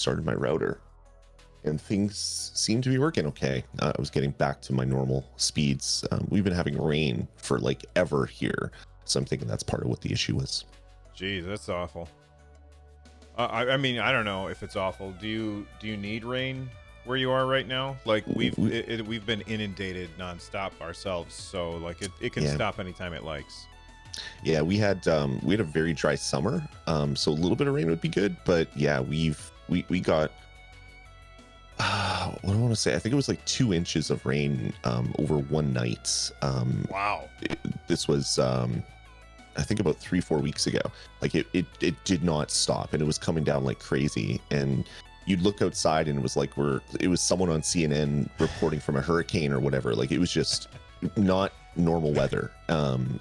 started my router, and things seem to be working okay. I was getting back to my normal speeds. We've been having rain for like ever here, so I'm thinking that's part of what the issue was. Jeez, that's awful. I mean, I don't know if it's awful. Do you need rain where you are right now? Like we've been inundated nonstop ourselves, so like it can stop anytime it likes. Yeah, we had a very dry summer, so a little bit of rain would be good. But yeah, we got what do I want to say? I think it was like 2 inches of rain over one night. Wow. This was I think about 3-4 weeks ago. Like it did not stop, and it was coming down like crazy. And you'd look outside, and it was like it was someone on CNN reporting from a hurricane or whatever. Like it was just not normal weather. And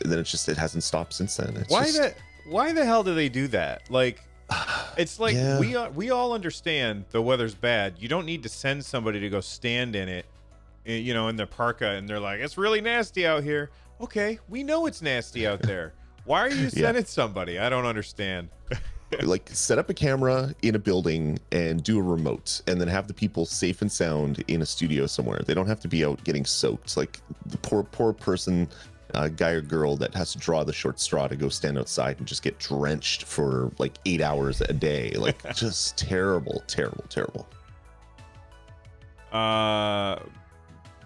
then it hasn't stopped since then. Why the hell do they do that? Like, it's like we all understand the weather's bad. You don't need to send somebody to go stand in it, you know, in their parka, and they're like, it's really nasty out here. Okay, we know it's nasty out there. Why are you sending somebody? I don't understand. Like, set up a camera in a building and do a remote, and then have the people safe and sound in a studio somewhere. They don't have to be out getting soaked. Like the poor person, guy or girl that has to draw the short straw to go stand outside and just get drenched for like 8 hours a day. Like, just terrible.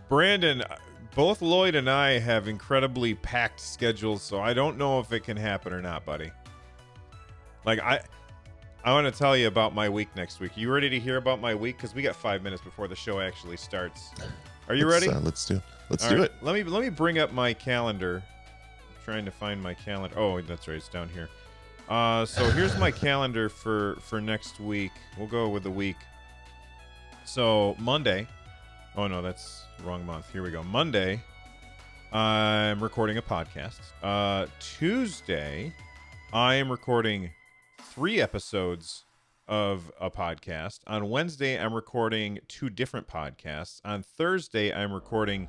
Brandon, both Lloyd and I have incredibly packed schedules, so I don't know if it can happen or not, buddy. Like, I want to tell you about my week next week. You ready to hear about my week? Because we got 5 minutes before the show actually starts. Are you ready? Let's do it. Let me bring up my calendar. I'm trying to find my calendar. Oh, that's right. It's down here. So here's my calendar for next week. We'll go with the week. So Monday. Oh, no, that's the wrong month. Here we go. Monday, I'm recording a podcast. Tuesday, I am recording 3 episodes of a podcast. On Wednesday, I'm recording 2 different podcasts. On Thursday, I'm recording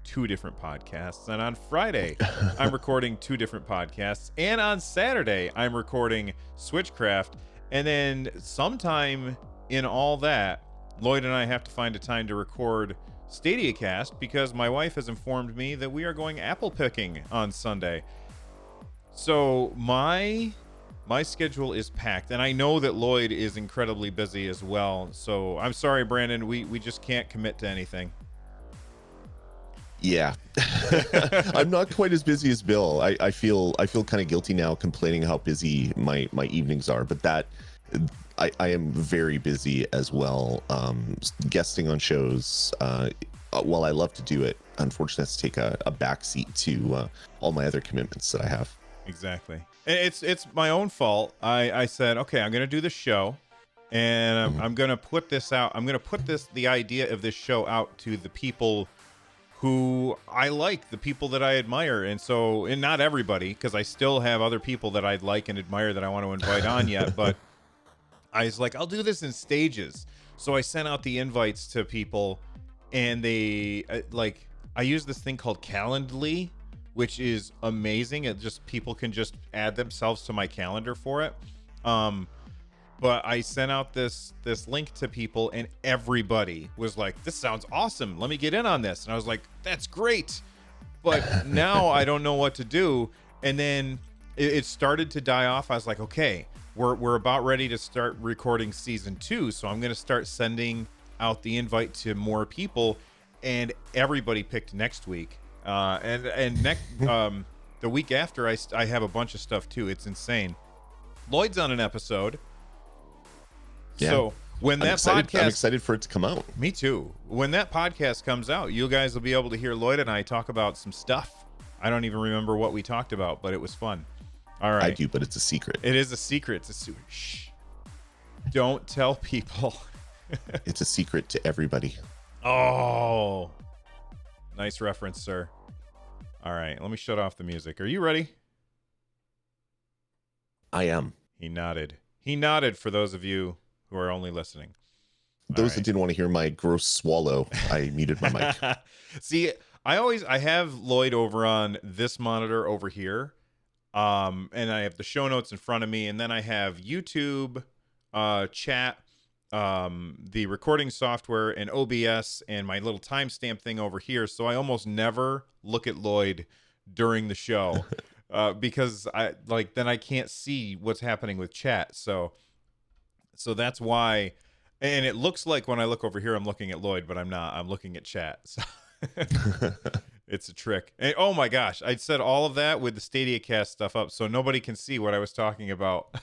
2 different podcasts. And on Friday, I'm recording 2 different podcasts. And on Saturday, I'm recording Switchcraft. And then sometime in all that, Lloyd and I have to find a time to record Stadiacast because my wife has informed me that we are going apple picking on Sunday. So my schedule is packed, and I know that Lloyd is incredibly busy as well. So I'm sorry, Brandon, we just can't commit to anything. Yeah. I'm not quite as busy as Bill. I feel kind of guilty now complaining how busy my evenings are, but that I am very busy as well. Guesting on shows, while I love to do it, unfortunately I have to take a backseat to all my other commitments that I have. Exactly. It's my own fault. I said, okay, I'm going to do the show, and I'm going to put this out. I'm going to put the idea of this show out to the people who I like, the people that I admire. And not everybody, because I still have other people that I'd like and admire that I want to invite on yet, but I was like, I'll do this in stages. So I sent out the invites to people, and they I use this thing called Calendly, which is amazing. It just, people can just add themselves to my calendar for it. But I sent out this link to people, and everybody was like, this sounds awesome. Let me get in on this. And I was like, that's great. But now I don't know what to do. And then it started to die off. I was like, okay, we're about ready to start recording season 2. So I'm going to start sending out the invite to more people. And everybody picked next week. And next, the week after, I have a bunch of stuff too. It's insane. Lloyd's on an episode. Yeah. So when I'm excited for it to come out. Me too. When that podcast comes out, you guys will be able to hear Lloyd and I talk about some stuff. I don't even remember what we talked about, but it was fun. All right. I do, but it's a secret. It is a secret. Shh. Don't tell people. It's a secret to everybody. Oh, nice reference, sir. All right, let me shut off the music. Are you ready? I am. He nodded. He nodded for those of you who are only listening. Those that didn't want to hear my gross swallow, I muted my mic. See, I have Lloyd over on this monitor over here. And I have the show notes in front of me, and then I have YouTube chat, the recording software, and OBS, and my little timestamp thing over here. So I almost never look at Lloyd during the show because then I can't see what's happening with chat. So that's why. And it looks like when I look over here, I'm looking at Lloyd, but I'm not. I'm looking at chat. So it's a trick. And, oh my gosh, I said all of that with the Stadiacast stuff up, so nobody can see what I was talking about.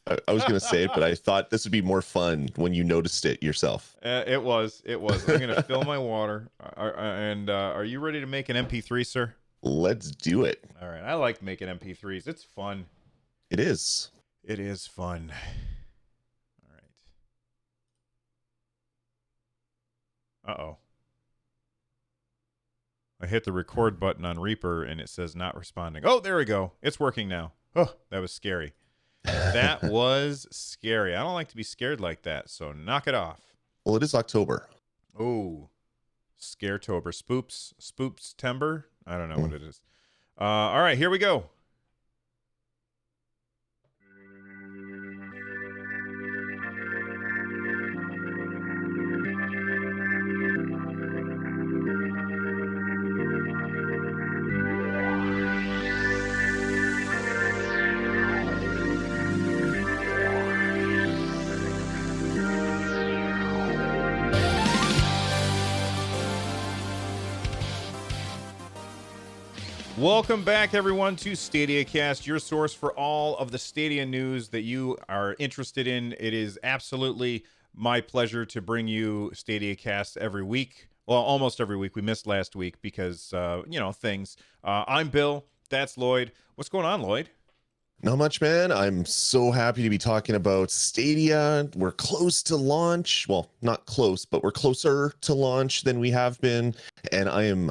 I was going to say it, but I thought this would be more fun when you noticed it yourself. It was. I'm going to fill my water. Are you ready to make an MP3, sir? Let's do it. All right. I like making MP3s. It's fun. It is. It is fun. All right. Uh-oh. I hit the record button on Reaper, and it says not responding. Oh, there we go. It's working now. Oh, that was scary. That was scary. I don't like to be scared like that, so knock it off. Well, it is October. Oh, Scaretober. Spoops Timber? I don't know what it is. All right, here we go. Welcome back, everyone, to Stadiacast, your source for all of the Stadia news that you are interested in. It is absolutely my pleasure to bring you Stadiacast every week. Well, almost every week. We missed last week because, things. I'm Bill. That's Lloyd. What's going on, Lloyd? Not much, man. I'm so happy to be talking about Stadia. We're close to launch. Well, not close, but we're closer to launch than we have been. And I am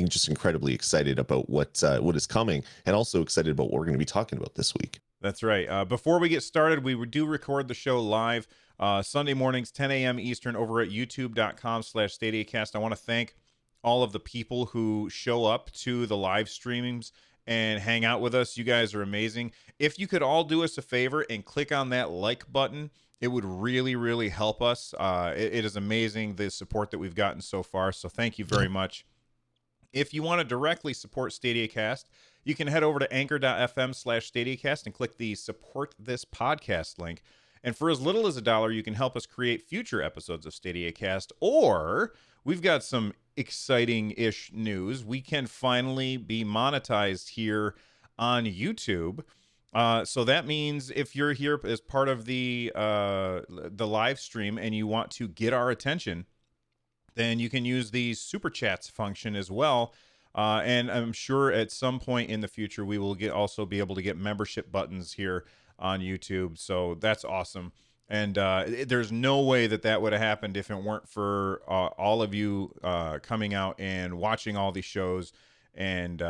just incredibly excited about what is coming, and also excited about what we're going to be talking about this week. That's right. Before we get started, we do record the show live Sunday mornings, 10 a.m. Eastern, over at youtube.com/Stadiacast. I want to thank all of the people who show up to the live streamings and hang out with us. You guys are amazing. If you could all do us a favor and click on that like button, it would really, really help us. It is amazing, the support that we've gotten so far, so thank you very much. If you want to directly support Stadiacast, you can head over to anchor.fm/Stadiacast and click the Support This Podcast link. And for as little as $1, you can help us create future episodes of Stadiacast. Or we've got some exciting-ish news. We can finally be monetized here on YouTube. So that means if you're here as part of the live stream and you want to get our attention, then you can use the Super Chats function as well. And I'm sure at some point in the future, we will also be able to get membership buttons here on YouTube. So that's awesome. And there's no way that would have happened if it weren't for all of you coming out and watching all these shows. And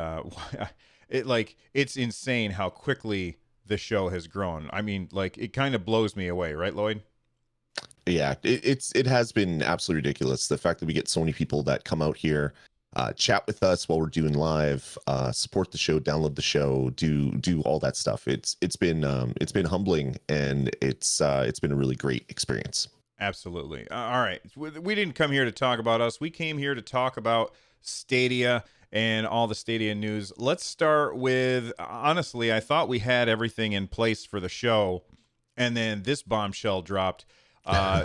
it's insane how quickly the show has grown. I mean, it kind of blows me away, right, Lloyd? Yeah, it has been absolutely ridiculous. The fact that we get so many people that come out here, chat with us while we're doing live, support the show, download the show, do all that stuff. It's been humbling, and it's been a really great experience. Absolutely. All right, we didn't come here to talk about us. We came here to talk about Stadia and all the Stadia news. Let's start with, honestly, I thought we had everything in place for the show, and then this bombshell dropped.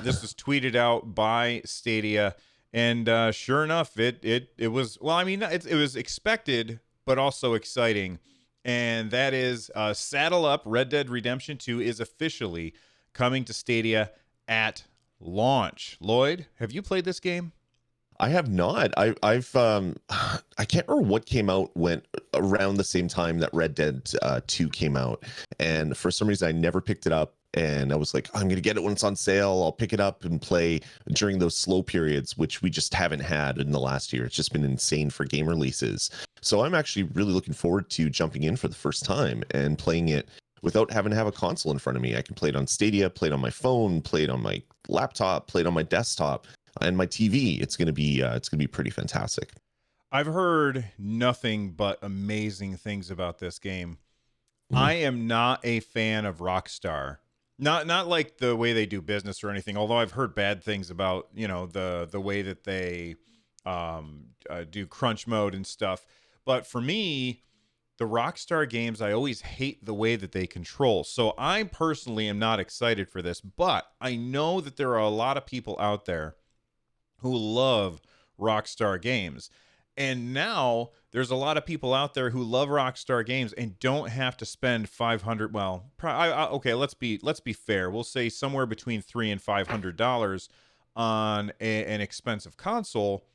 This was tweeted out by Stadia, and sure enough, it was, well, I mean, it was expected, but also exciting, and that is Saddle Up Red Dead Redemption 2 is officially coming to Stadia at launch. Lloyd, have you played this game? I have not. I can't remember what came out went around the same time that Red Dead 2 came out, and for some reason I never picked it up. And I was like, I'm going to get it when it's on sale. I'll pick it up and play during those slow periods, which we just haven't had in the last year. It's just been insane for game releases. So I'm actually really looking forward to jumping in for the first time and playing it without having to have a console in front of me. I can play it on Stadia, play it on my phone, play it on my laptop, play it on my desktop and my TV. It's going to be pretty fantastic. I've heard nothing but amazing things about this game. I am not a fan of Rockstar. Not like the way they do business or anything. Although I've heard bad things about the way that they do crunch mode and stuff. But for me, the Rockstar games, I always hate the way that they control. So I personally am not excited for this. But I know that there are a lot of people out there who love Rockstar games. And now there's a lot of people out there who love Rockstar games and don't have to spend 500. Well, okay, let's be fair. We'll say somewhere between $300 and $500 on an expensive console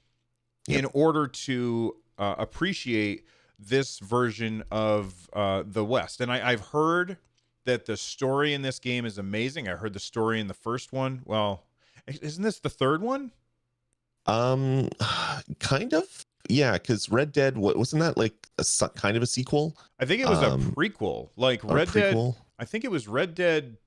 in order to appreciate this version of the West. And I've heard that the story in this game is amazing. I heard the story in the first one. Well, isn't this the third one? Kind of. Yeah, because Red Dead, wasn't that like kind of a sequel? I think it was a prequel. Like Red Dead, I think it was Red Dead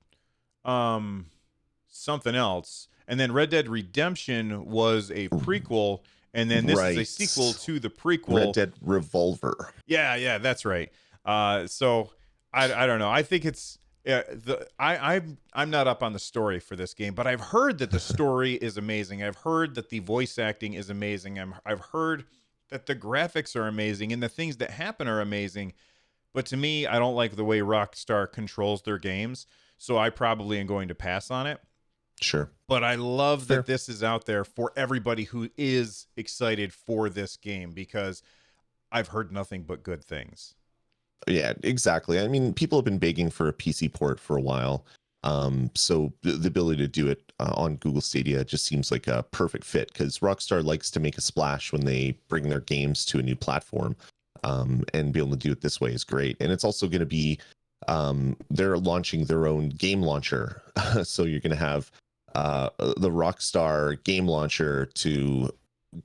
something else. And then Red Dead Redemption was a prequel, and then this is a sequel to the prequel. Red Dead Revolver. Yeah, that's right. So I don't know. I think it's I'm not up on the story for this game, but I've heard that the story is amazing. I've heard that the voice acting is amazing. I've heard that the graphics are amazing and the things that happen are amazing. But to me, I don't like the way Rockstar controls their games, so I probably am going to pass on it. Sure. But I love that this is out there for everybody who is excited for this game, because I've heard nothing but good things. Yeah, exactly. I mean, people have been begging for a PC port for a while. So the ability to do it on Google Stadia just seems like a perfect fit, because Rockstar likes to make a splash when they bring their games to a new platform. And be able to do it this way is great. And it's also going to be, they're launching their own game launcher. So you're going to have the Rockstar game launcher to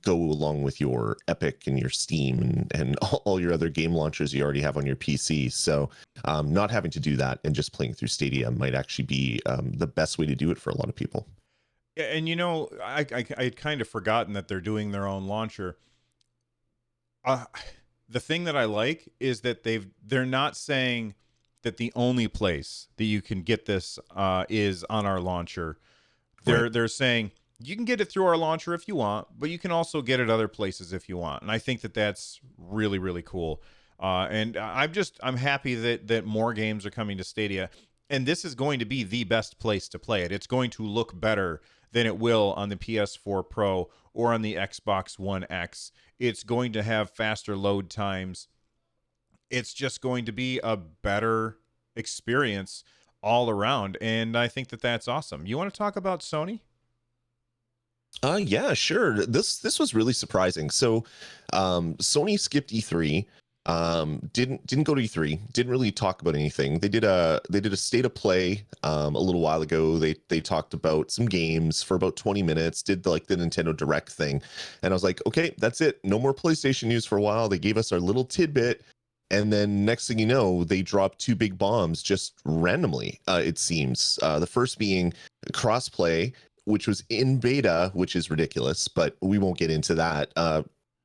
go along with your Epic and your Steam and all your other game launchers you already have on your PC. So not having to do that and just playing through Stadia might actually be the best way to do it for a lot of people. Yeah, and I'd kind of forgotten that they're doing their own launcher. The thing that I like is that they're not saying that the only place that you can get this is on our launcher. They're saying you can get it through our launcher if you want, but you can also get it other places if you want. And I think that that's really, really cool. And I'm happy that more games are coming to Stadia. And this is going to be the best place to play it. It's going to look better than it will on the PS4 Pro or on the Xbox One X. It's going to have faster load times. It's just going to be a better experience all around. And I think that that's awesome. You want to talk about Sony? Yeah, sure. This was really surprising. So, Sony skipped E3. Didn't go to E3. Didn't really talk about anything. They did a state of play a little while ago. They talked about some games for about 20 minutes. Did the Nintendo Direct thing, and I was like, okay, that's it. No more PlayStation news for a while. They gave us our little tidbit, and then next thing you know, they dropped two big bombs just randomly. It seems the first being crossplay, which was in beta, which is ridiculous, but we won't get into that,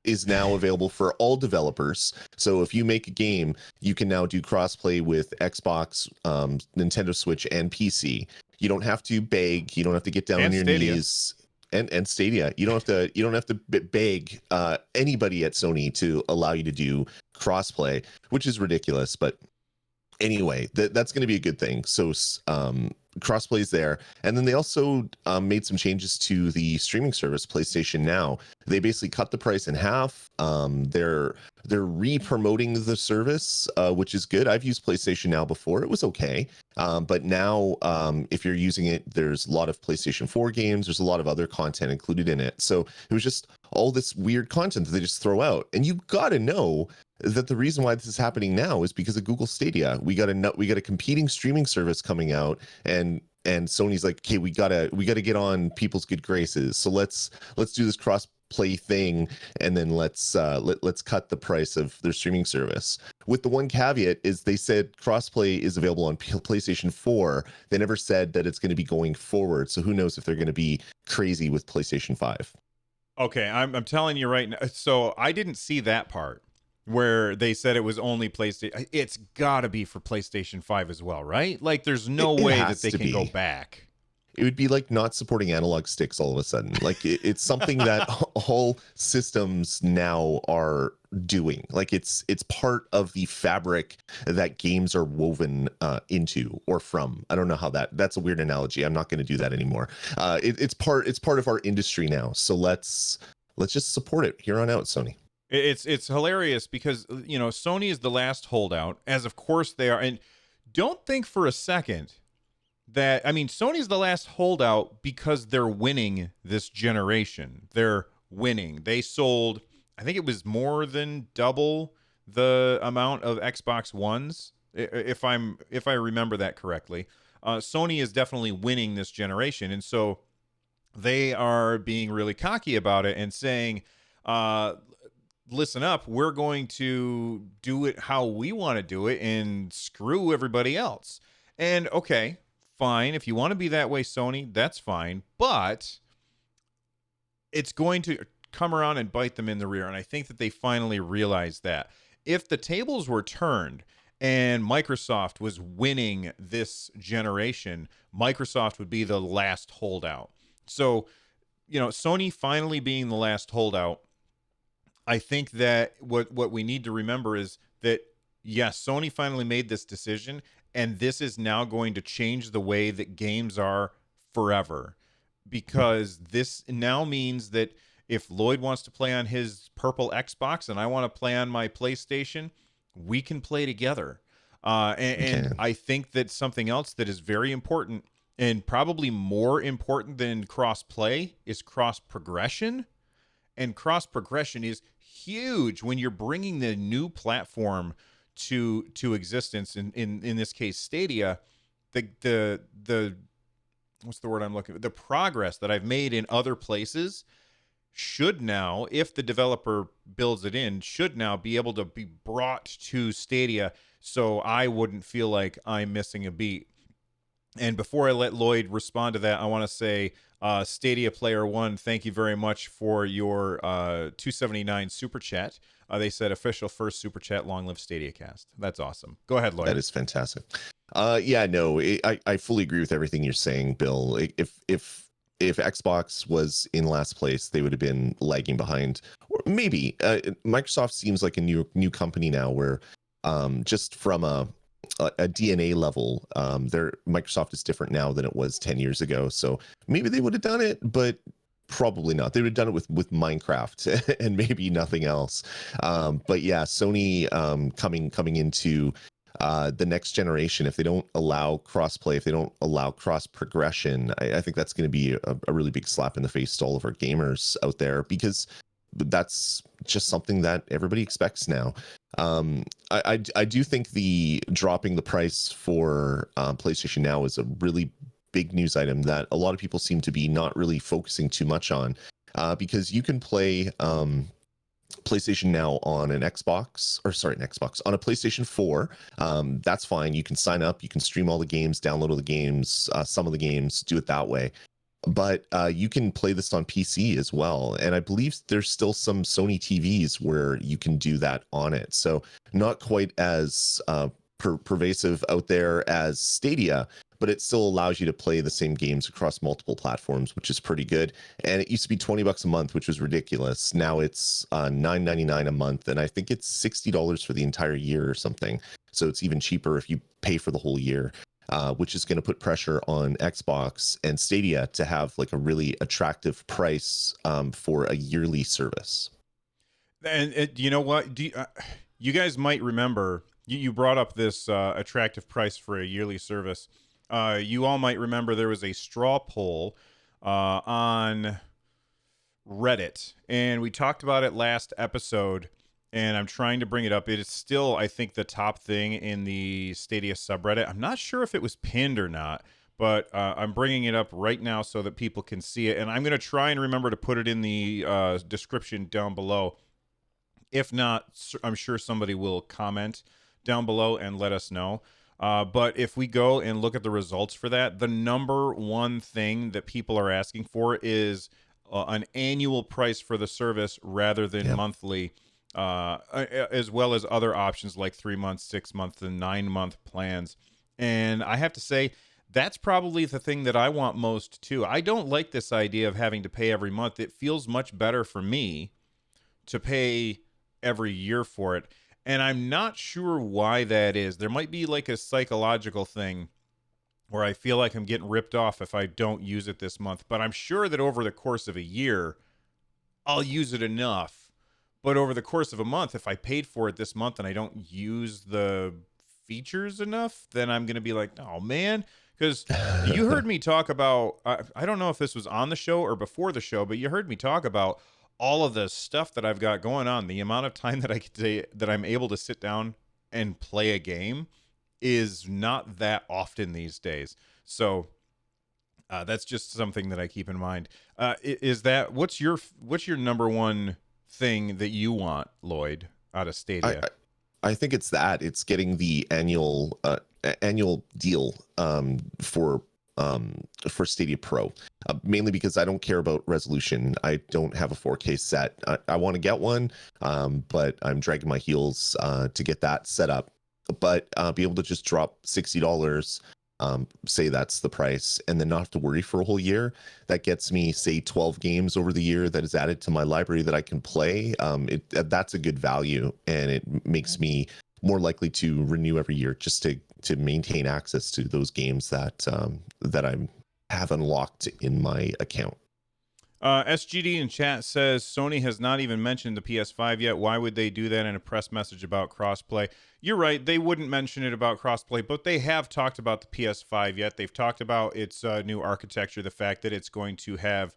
is now available for all developers. So if you make a game, you can now do crossplay with Xbox, Nintendo Switch, and PC. You don't have to beg. You don't have to get down on your knees. And Stadia. You don't have to beg anybody at Sony to allow you to do crossplay, which is ridiculous. But anyway, that's going to be a good thing. So crossplay is there, and then they also made some changes to the streaming service PlayStation Now. They basically cut the price in half. They're re-promoting the service, which is good. I've used PlayStation Now before. It was okay, but now if you're using it, there's a lot of PlayStation 4 games. There's a lot of other content included in it. So it was just all this weird content that they just throw out, and you got to know that the reason why this is happening now is because of Google Stadia. We got a competing streaming service coming out, and Sony's like, okay, we gotta get on people's good graces. So let's do this cross play thing, and then let's cut the price of their streaming service. With the one caveat is they said crossplay is available on PlayStation 4. They never said that it's going to be going forward. So who knows if they're going to be crazy with PlayStation 5. Okay, I'm telling you right now. So I didn't see that part. where they said it was only PlayStation. It's got to be for PlayStation 5 as well, right? Like, there's no It way has that they to can go be. back. It would be like not supporting analog sticks all of a sudden. Like it's something that whole systems now are doing. Like it's part of the fabric that games are woven into or from. I don't know how that's a weird analogy. I'm not going to do that anymore. It's part of our industry now. So let's just support it here on out, Sony. It's hilarious because, you know, Sony is the last holdout, as of course they are. And don't think for a second that, I mean, Sony's the last holdout because they're winning this generation. They're winning. They sold, I think it was more than double the amount of Xbox Ones, if I remember that correctly. Sony is definitely winning this generation, and so they are being really cocky about it and saying, listen up, we're going to do it how we want to do it and screw everybody else. And okay, fine. If you want to be that way, Sony, that's fine. But it's going to come around and bite them in the rear. And I think that they finally realized that. If the tables were turned and Microsoft was winning this generation, Microsoft would be the last holdout. So, you know, Sony finally being the last holdout, I think that what we need to remember is that, yes, Sony finally made this decision, and this is now going to change the way that games are forever, because this now means that if Lloyd wants to play on his purple Xbox and I want to play on my PlayStation, we can play together. And I think that something else that is very important, and probably more important than cross play, is cross progression. And cross progression is huge when you're bringing the new platform to existence. In this case, Stadia. The what's the word I'm looking for? The progress that I've made in other places should now, if the developer builds it in, should now be able to be brought to Stadia, so I wouldn't feel like I'm missing a beat. And before I let Lloyd respond to that, I want to say, Stadia Player One, thank you very much for your 279 super chat. They said official first super chat, long live Stadiacast. That's awesome. Go ahead, Lloyd. That is fantastic. Yeah, no, I fully agree with everything you're saying, Bill. If Xbox was in last place, they would have been lagging behind. Or maybe Microsoft seems like a new company now, where just from a DNA level, Microsoft is different now than it was 10 years ago. So maybe they would have done it, but probably not. They would have done it with Minecraft and maybe nothing else. But yeah, Sony coming into the next generation, if they don't allow crossplay, if they don't allow cross progression, I think that's going to be a really big slap in the face to all of our gamers out there, because that's just something that everybody expects now. I do think the dropping the price for PlayStation Now is a really big news item that a lot of people seem to be not really focusing too much on, because you can play PlayStation Now on an Xbox, on a PlayStation 4. That's fine. You can sign up, you can stream all the games, download all the games, some of the games, do it that way. But you can play this on PC as well. And I believe there's still some Sony TVs where you can do that on it. So not quite as pervasive out there as Stadia, but it still allows you to play the same games across multiple platforms, which is pretty good. And it used to be $20 a month, which was ridiculous. Now it's $9.99 a month, and I think it's $60 for the entire year or something. So it's even cheaper if you pay for the whole year. Which is going to put pressure on Xbox and Stadia to have like a really attractive price for a yearly service. And you know what? You guys might remember, you brought up this attractive price for a yearly service. You all might remember there was a straw poll on Reddit, and we talked about it last episode. And I'm trying to bring it up. It is still, I think, the top thing in the Stadia subreddit. I'm not sure if it was pinned or not, but I'm bringing it up right now so that people can see it. And I'm going to try and remember to put it in the description down below. If not, I'm sure somebody will comment down below and let us know. But if we go and look at the results for that, the number one thing that people are asking for is an annual price for the service rather than monthly. as well as other options like 3 months, 6 months, and 9 month plans. And I have to say, that's probably the thing that I want most too. I don't like this idea of having to pay every month. It feels much better for me to pay every year for it. And I'm not sure why that is. There might be like a psychological thing where I feel like I'm getting ripped off if I don't use it this month. But I'm sure that over the course of a year, I'll use it enough. But over the course of a month, if I paid for it this month and I don't use the features enough, then I'm going to be like, oh man. Because you heard me talk about, I don't know if this was on the show or before the show, but you heard me talk about all of the stuff that I've got going on. The amount of time that that I'm able to sit down and play a game is not that often these days. So that's just something that I keep in mind. Is that what's your number one thing that you want, Lloyd, out of Stadia? I think it's that it's getting the annual deal for Stadia Pro, mainly because I don't care about resolution. I don't have a 4K set. I want to get one, but I'm dragging my heels to get that set up. But be able to just drop $60, say that's the price, and then not have to worry for a whole year. That gets me, say, 12 games over the year that is added to my library that I can play. That's a good value, and it makes me more likely to renew every year just to maintain access to those games that I have unlocked in my account. SGD in chat says Sony has not even mentioned the PS5 yet. Why would they do that in a press message about crossplay? You're right. They wouldn't mention it about crossplay, but they have talked about the PS5 yet. They've talked about its new architecture, the fact that it's going to have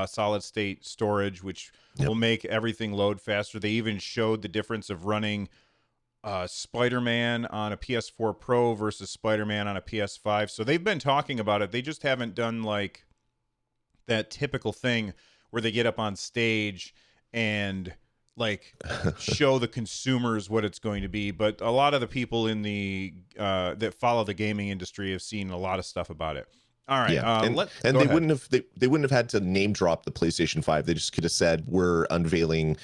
solid state storage, which will make everything load faster. They even showed the difference of running Spider-Man on a PS4 Pro versus Spider-Man on a PS5. So they've been talking about it. They just haven't done like that typical thing where they get up on stage and like show the consumers what it's going to be. But a lot of the people in the that follow the gaming industry have seen a lot of stuff about it. All right. Yeah. And they wouldn't have had to name drop the PlayStation 5. They just could have said, we're unveiling,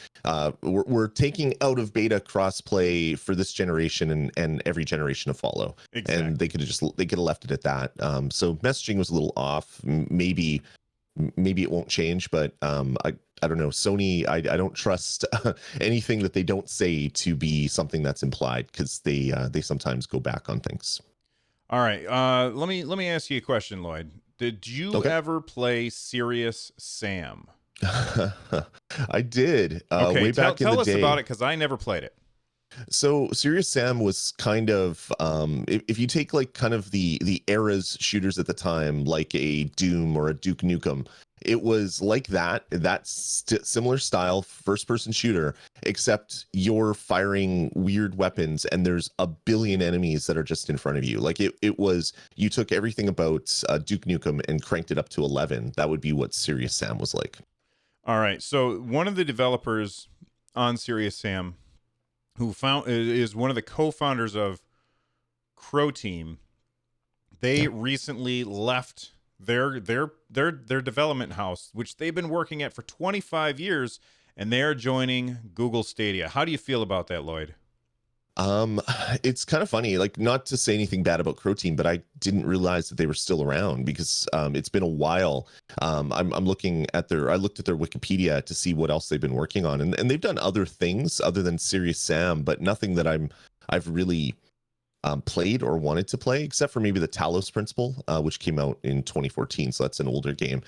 we're taking out of beta crossplay for this generation and every generation to follow. Exactly. And they could have left it at that. So messaging was a little off. Maybe it won't change, but I don't know. Sony, I don't trust anything that they don't say to be something that's implied, because they sometimes go back on things. All right. Let me ask you a question, Lloyd. Did you ever play Serious Sam? I did. Okay, way back in the day. Tell us about it, because I never played it. So Serious Sam was kind of if you take like kind of the era's shooters at the time, like a Doom or a Duke Nukem, it was like that's similar style first person shooter, except you're firing weird weapons and there's a billion enemies that are just in front of you. Like it was, you took everything about Duke Nukem and cranked it up to 11. That would be what Serious Sam was like. All right. So one of the developers on Serious Sam, who is one of the co-founders of Croteam, they recently left their development house, which they've been working at for 25 years, and they are joining Google Stadia. How do you feel about that, Lloyd? It's kind of funny, like, not to say anything bad about Croteam, but I didn't realize that they were still around, because it's been a while. I'm looking at I looked at their Wikipedia to see what else they've been working on, and they've done other things other than Serious Sam, but nothing that I've really played or wanted to play, except for maybe the Talos Principle, which came out in 2014. So that's an older game.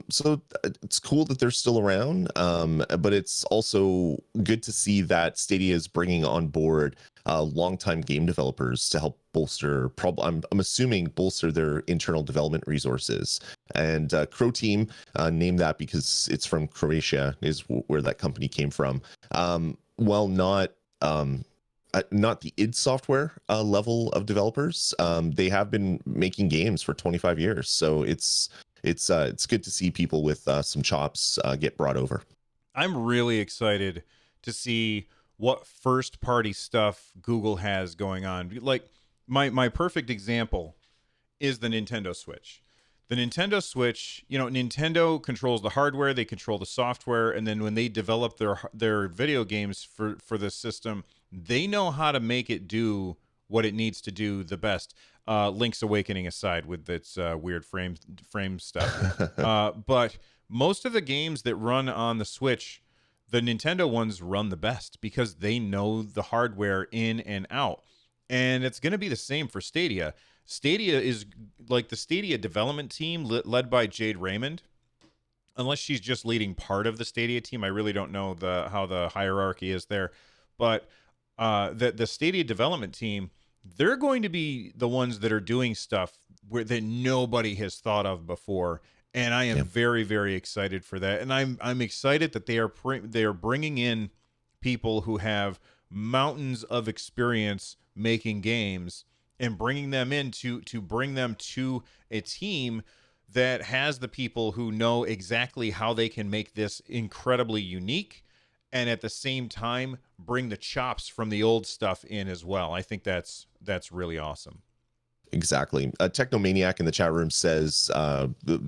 So it's cool that they're still around, but it's also good to see that Stadia is bringing on board longtime game developers to help bolster, I'm assuming bolster their internal development resources. And Croteam, named that because it's from Croatia, is where that company came from. Well, not the id Software level of developers. They have been making games for 25 years, so it's good to see people with some chops get brought over. I'm really excited to see what first party stuff Google has going on. Like my perfect example is the Nintendo Switch. the Nintendo Switch, Nintendo controls the hardware, they control the software, and then when they develop their video games for this system, they know how to make it do what it needs to do the best. Link's Awakening aside, with its weird frame stuff, but most of the games that run on the Switch, the Nintendo ones run the best because they know the hardware in and out. And it's going to be the same for Stadia. Stadia is like the Stadia development team led by Jade Raymond. Unless she's just leading part of the Stadia team, I really don't know how the hierarchy is there. But the Stadia development team, they're going to be the ones that are doing stuff that nobody has thought of before. And I am very, very excited for that. And I'm excited that they are bringing in people who have mountains of experience making games and bringing them in to bring them to a team that has the people who know exactly how they can make this incredibly unique, and at the same time bring the chops from the old stuff in as well. I think that's really awesome. Exactly. Technomaniac in the chat room says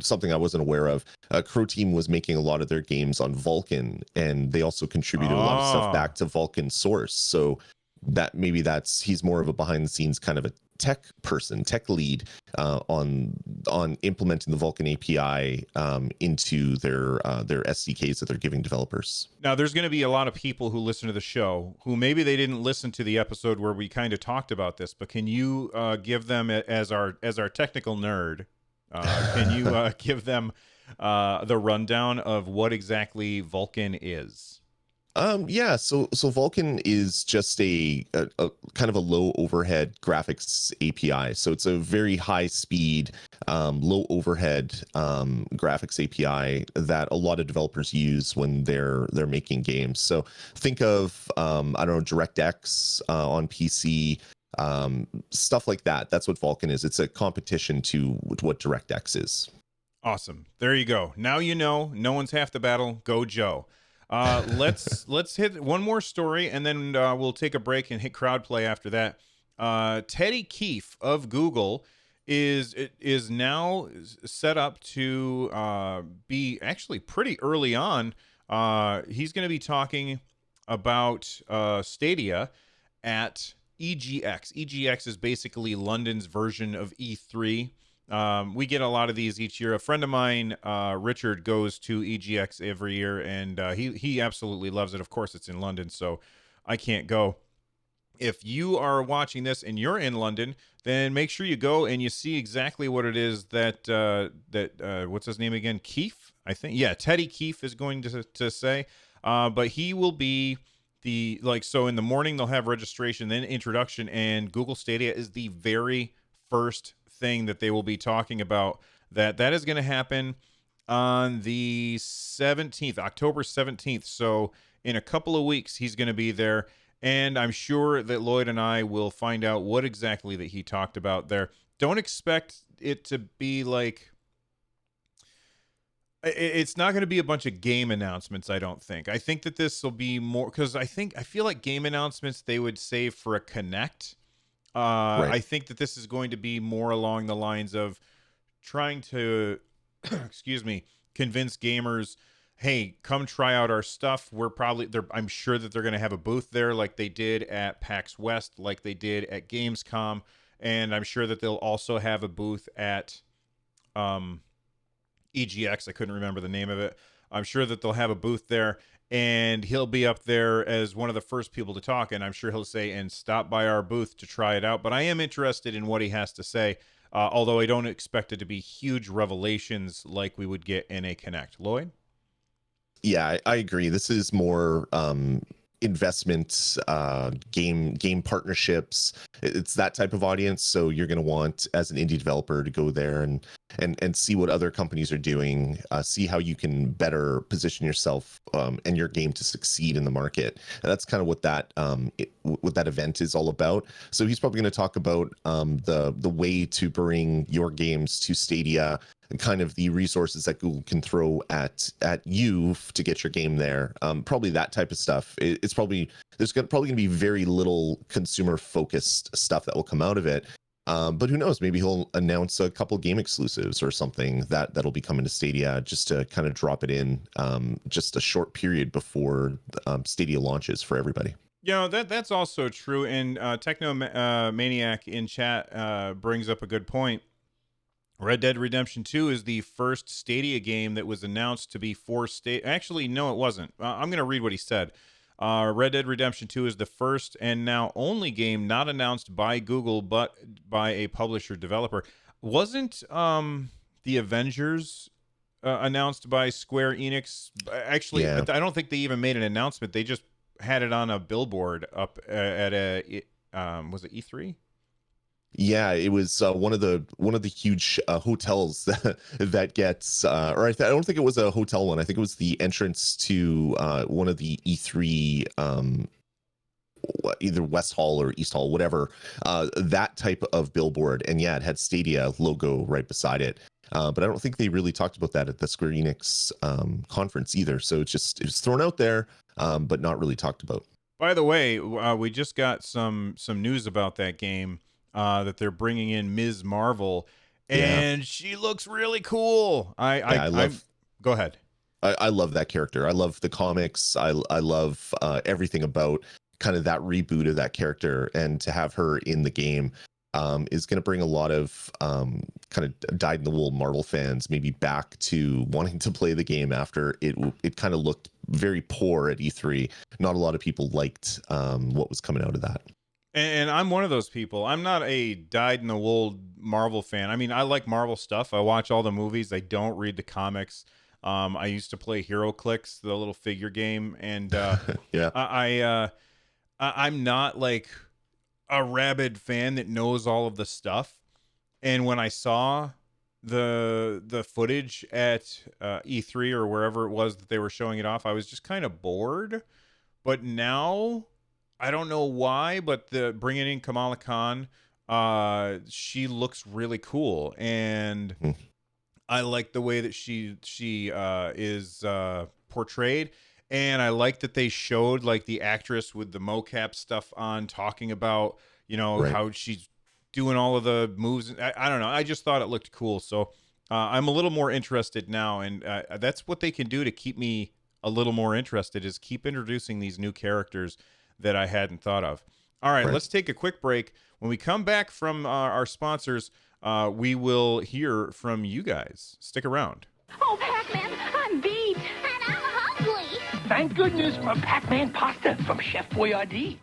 something I wasn't aware of. Croteam was making a lot of their games on Vulkan, and they also contributed a lot of stuff back to Vulkan source. So he's more of a behind the scenes kind of a tech person, tech lead on implementing the Vulkan API into their SDKs that they're giving developers. Now, there's going to be a lot of people who listen to the show who maybe they didn't listen to the episode where we kind of talked about this, but can you give them, as our technical nerd, can you give them the rundown of what exactly Vulkan is? So Vulkan is just a kind of a low overhead graphics API. So it's a very high speed, low overhead graphics API that a lot of developers use when they're making games. So think of DirectX on PC, stuff like that. That's what Vulkan is. It's a competition to what DirectX is. Awesome. There you go. Now you know. No one's half the battle. Go Joe. Let's hit one more story, and then we'll take a break and hit crowd play after that. Teddy Keefe of Google is now set up to be actually pretty early on. He's going to be talking about Stadia at EGX. EGX is basically London's version of E3. We get a lot of these each year. A friend of mine, Richard, goes to EGX every year, and he absolutely loves it. Of course, it's in London, so I can't go. If you are watching this and you're in London, then make sure you go and you see exactly what it is that what's his name again? Keefe, I think. Yeah, Teddy Keefe is going to say. But he will be so in the morning they'll have registration, then introduction, and Google Stadia is the very first thing that they will be talking about. That is going to happen on the 17th, October 17th. So in a couple of weeks, he's going to be there. And I'm sure that Lloyd and I will find out what exactly that he talked about there. Don't expect it to be like... It's not going to be a bunch of game announcements, I don't think. I think that this will be more... Because I feel like game announcements they would save for a Connect. Right. I think that this is going to be more along the lines of trying to, convince gamers, hey, come try out our stuff. I'm sure that they're going to have a booth there like they did at PAX West, like they did at Gamescom. And I'm sure that they'll also have a booth at EGX. I couldn't remember the name of it. I'm sure that they'll have a booth there. And he'll be up there as one of the first people to talk, and I'm sure he'll say, and stop by our booth to try it out. But I am interested in what he has to say, although I don't expect it to be huge revelations like we would get in a Connect. Lloyd? Yeah, I agree. This is more investment, game partnerships. It's that type of audience. So you're going to want, as an indie developer, to go there and see what other companies are doing, see how you can better position yourself and your game to succeed in the market. And that's kind of what that event is all about. So he's probably going to talk about the way to bring your games to Stadia, and kind of the resources that Google can throw at you to get your game there. Probably that type of stuff. There's probably going to be very little consumer focused stuff that will come out of it. But who knows? Maybe he'll announce a couple game exclusives or something that'll be coming to Stadia, just to kind of drop it in just a short period before Stadia launches for everybody. You know, that's also true. And Techno Maniac in chat brings up a good point. Red Dead Redemption 2 is the first Stadia game that was announced to be for Stadia. Actually, no, it wasn't. I'm going to read what he said. Red Dead Redemption 2 is the first and now only game not announced by Google, but by a publisher developer. Wasn't the Avengers announced by Square Enix? Actually, Yeah. I don't think they even made an announcement. They just had it on a billboard up at a was it E3? Yeah, it was one of the huge hotels that gets, or I don't think it was a hotel one. I think it was the entrance to one of the E3, either West Hall or East Hall, whatever. That type of billboard, and yeah, it had Stadia logo right beside it. But I don't think they really talked about that at the Square Enix conference either. So it was thrown out there, but not really talked about. By the way, we just got some news about that game. That they're bringing in Ms. Marvel, and she looks really cool. I love. Go ahead. I love that character. I love the comics. I love everything about kind of that reboot of that character, and to have her in the game is going to bring a lot of kind of dyed-in-the-wool Marvel fans maybe back to wanting to play the game after it kind of looked very poor at E3. Not a lot of people liked what was coming out of that. And I'm one of those people. I'm not a dyed-in-the-wool Marvel fan. I mean, I like Marvel stuff. I watch all the movies. I don't read the comics. I used to play HeroClix, the little figure game, and yeah, I'm not like a rabid fan that knows all of the stuff. And when I saw the footage at E3 or wherever it was that they were showing it off, I was just kind of bored. But now, I don't know why, but bringing in Kamala Khan, she looks really cool, and I like the way that she is portrayed, and I like that they showed like the actress with the mocap stuff on, talking about how she's doing all of the moves. I don't know. I just thought it looked cool, so I'm a little more interested now, and that's what they can do to keep me a little more interested, is keep introducing these new characters that I hadn't thought of. All right, let's take a quick break. When we come back from our sponsors, we will hear from you guys. Stick around. Oh, Pac-Man, I'm beat. And I'm hungry. Thank goodness for Pac-Man pasta from Chef Boyardee.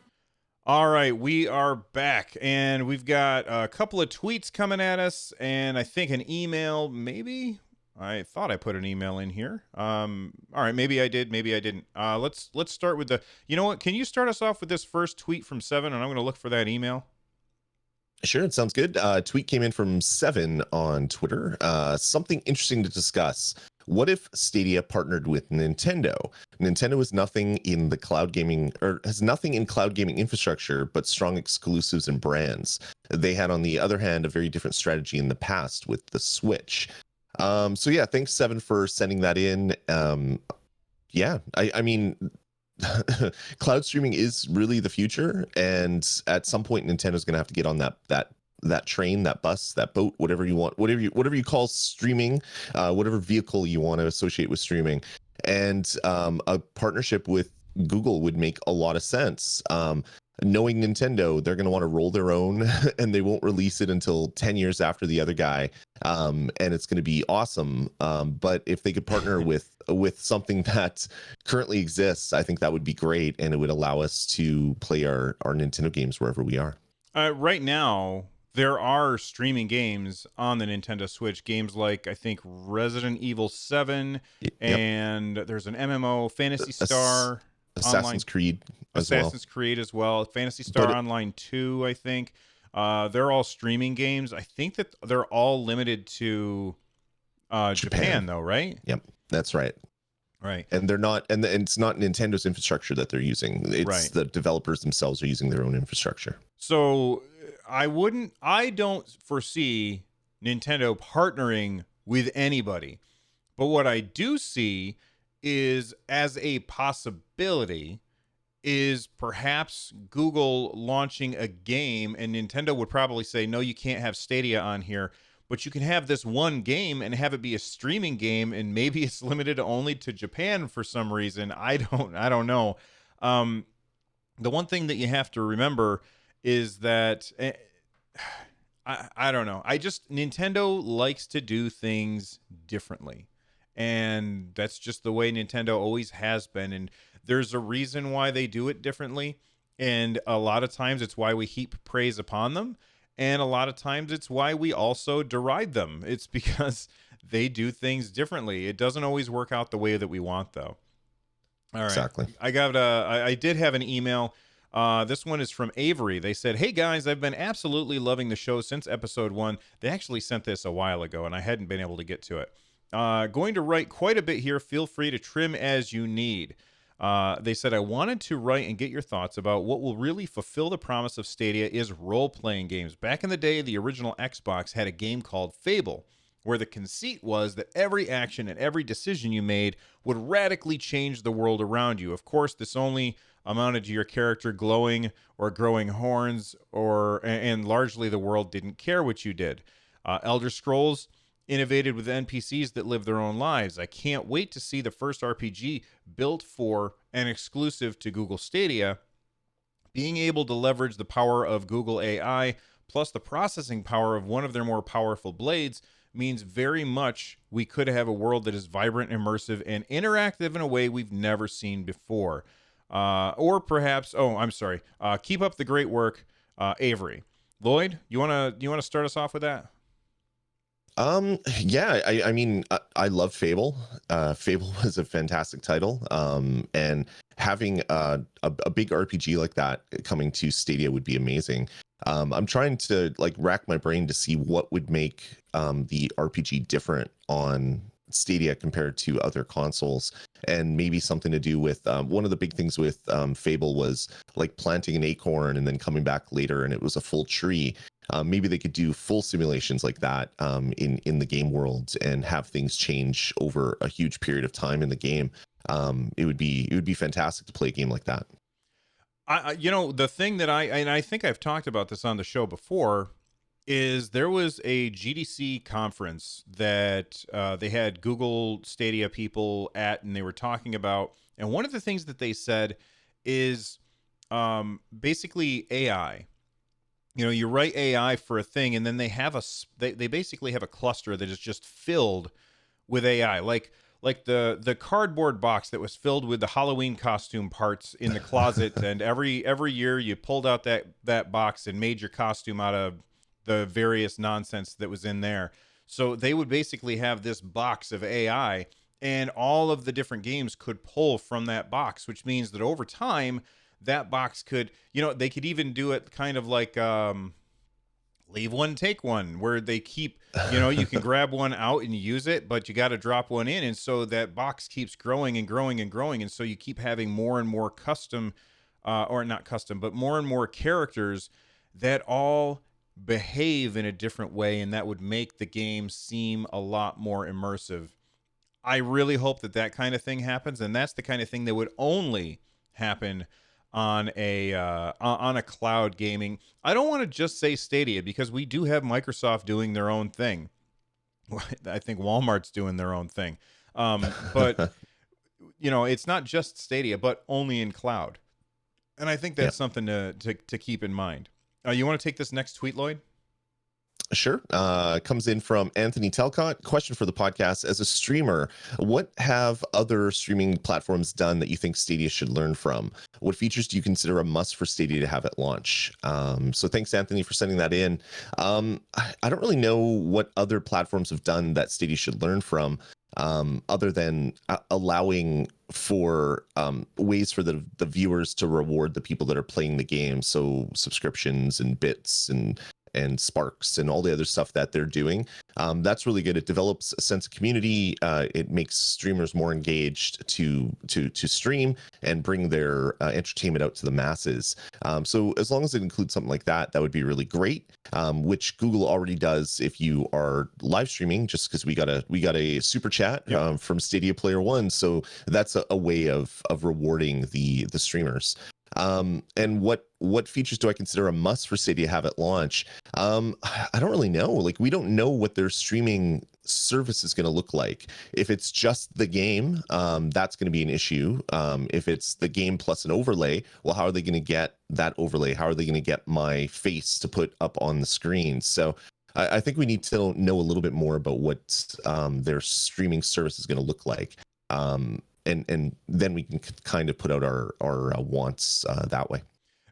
All right, we are back, and we've got a couple of tweets coming at us, and I think an email, maybe? I thought I put an email in here. All right, maybe I did, maybe I didn't. Let's start with you know what? Can you start us off with this first tweet from Seven, and I'm going to look for that email? Sure, it sounds good. Tweet came in from Seven on Twitter. Something interesting to discuss. What if Stadia partnered with Nintendo? Nintendo has nothing in cloud gaming infrastructure, but strong exclusives and brands. They had, on the other hand, a very different strategy in the past with the Switch. So yeah, thanks Seven for sending that in. I mean, cloud streaming is really the future, and at some point Nintendo's going to have to get on that train, that bus, that boat, whatever you want, whatever you call streaming, whatever vehicle you want to associate with streaming. And a partnership with Google would make a lot of sense. Knowing Nintendo, they're going to want to roll their own, and they won't release it until 10 years after the other guy. And it's going to be awesome. But if they could partner with something that currently exists, I think that would be great. And it would allow us to play our Nintendo games wherever we are. Right now, there are streaming games on the Nintendo Switch. Games like, I think, Resident Evil 7, and there's an MMO, Phantasy Star. Assassin's Creed as well. Phantasy Star Online 2, I think. They're all streaming games. I think that they're all limited to Japan, though, right? Yep, that's right. Right. And they're not, and it's not Nintendo's infrastructure that they're using. It's the developers themselves are using their own infrastructure. So I don't foresee Nintendo partnering with anybody. But what I do see is, as a possibility, is perhaps Google launching a game, and Nintendo would probably say, no, you can't have Stadia on here, but you can have this one game and have it be a streaming game, and maybe it's limited only to Japan for some reason. I don't know. The one thing that you have to remember is that I don't know. Nintendo likes to do things differently. And that's just the way Nintendo always has been. And there's a reason why they do it differently. And a lot of times it's why we heap praise upon them. And a lot of times it's why we also deride them. It's because they do things differently. It doesn't always work out the way that we want, though. All right. Exactly. I did have an email. This one is from Avery. They said, "Hey guys, I've been absolutely loving the show since episode 1. They actually sent this a while ago, and I hadn't been able to get to it. Going to write quite a bit here. Feel free to trim as you need. They said, I wanted to write and get your thoughts about what will really fulfill the promise of Stadia is role-playing games. Back in the day, the original Xbox had a game called Fable, where the conceit was that every action and every decision you made would radically change the world around you. Of course, this only amounted to your character glowing or growing horns, and largely the world didn't care what you did. Elder Scrolls innovated with NPCs that live their own lives. I can't wait to see the first RPG built for and exclusive to Google Stadia. Being able to leverage the power of Google AI plus the processing power of one of their more powerful blades means very much we could have a world that is vibrant, immersive, and interactive in a way we've never seen before. Or perhaps, keep up the great work, Avery. Lloyd, you wanna start us off with that? Yeah, I mean, I love Fable. Fable was a fantastic title. And having a big RPG like that coming to Stadia would be amazing. I'm trying to rack my brain to see what would make the RPG different on Stadia compared to other consoles, and maybe something to do with one of the big things with Fable was planting an acorn and then coming back later and it was a full tree. Maybe they could do full simulations like that in the game world and have things change over a huge period of time in the game. It would be fantastic to play a game like that. The thing that I think I've talked about this on the show before is there was a GDC conference that they had Google Stadia people at, and they were talking about, and one of the things that they said is basically AI. You write AI for a thing, and then they have they basically have a cluster that is just filled with AI, like the cardboard box that was filled with the Halloween costume parts in the closet, and every year you pulled out that box and made your costume out of the various nonsense that was in there. So they would basically have this box of AI, and all of the different games could pull from that box, which means that over time that box could, they could even do it kind of like leave one, take one, where they keep, you can grab one out and use it, but you got to drop one in. And so that box keeps growing and growing and growing. And so you keep having more and more custom, or not custom, but more and more characters that all behave in a different way. And that would make the game seem a lot more immersive. I really hope that kind of thing happens. And that's the kind of thing that would only happen on a cloud gaming. I don't want to just say Stadia, because we do have Microsoft doing their own thing. I think Walmart's doing their own thing. But it's not just Stadia, but only in cloud. And I think that's something to keep in mind. You want to take this next tweet, Lloyd? Sure. Comes in from Anthony Telcott. Question for the podcast: as a streamer, what have other streaming platforms done that you think Stadia should learn from? What features do you consider a must for Stadia to have at launch? So thanks, Anthony, for sending that in. I don't really know what other platforms have done that Stadia should learn from, other than allowing for ways for the viewers to reward the people that are playing the game. So subscriptions and bits and sparks and all the other stuff that they're doing. That's really good. It develops a sense of community. It makes streamers more engaged to stream and bring their entertainment out to the masses. So as long as it includes something like that, that would be really great. Which Google already does if you are live streaming, just because we got a super chat from Stadia Player One. So that's a way of rewarding the streamers. And what features do I consider a must for Stadia to have at launch? I don't really know. Like, we don't know what their streaming service is going to look like. If it's just the game, that's going to be an issue. If it's the game plus an overlay, well, how are they going to get that overlay? How are they going to get my face to put up on the screen? So I think we need to know a little bit more about what their streaming service is going to look like. And then we can kind of put out our wants that way.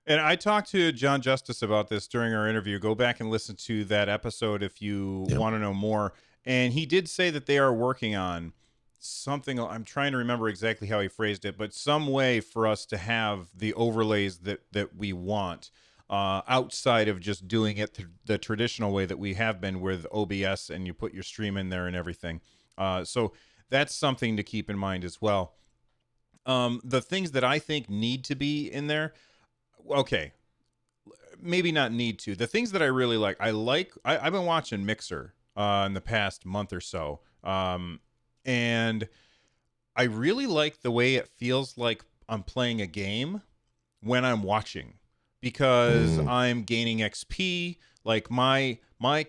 And I talked to John Justice about this during our interview. Go back and listen to that episode if you want to know more. And he did say that they are working on something. I'm trying to remember exactly how he phrased it, but some way for us to have the overlays that we want outside of just doing it the traditional way that we have been with OBS, and you put your stream in there and everything. So that's something to keep in mind as well. The things that I think need to be in there, okay, maybe not need to. The things that I really like, I've been watching Mixer in the past month or so, and I really like the way it feels like I'm playing a game when I'm watching, because I'm gaining XP. Like my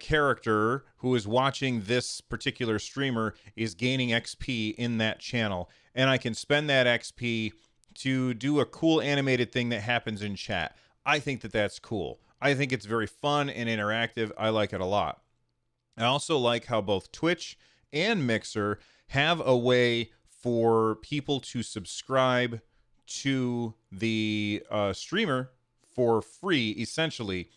character who is watching this particular streamer is gaining XP in that channel, and I can spend that XP to do a cool animated thing that happens in chat. I think that that's cool. I think it's very fun and interactive. I like it a lot. I also like how both Twitch and Mixer have a way for people to subscribe to the streamer for free, essentially.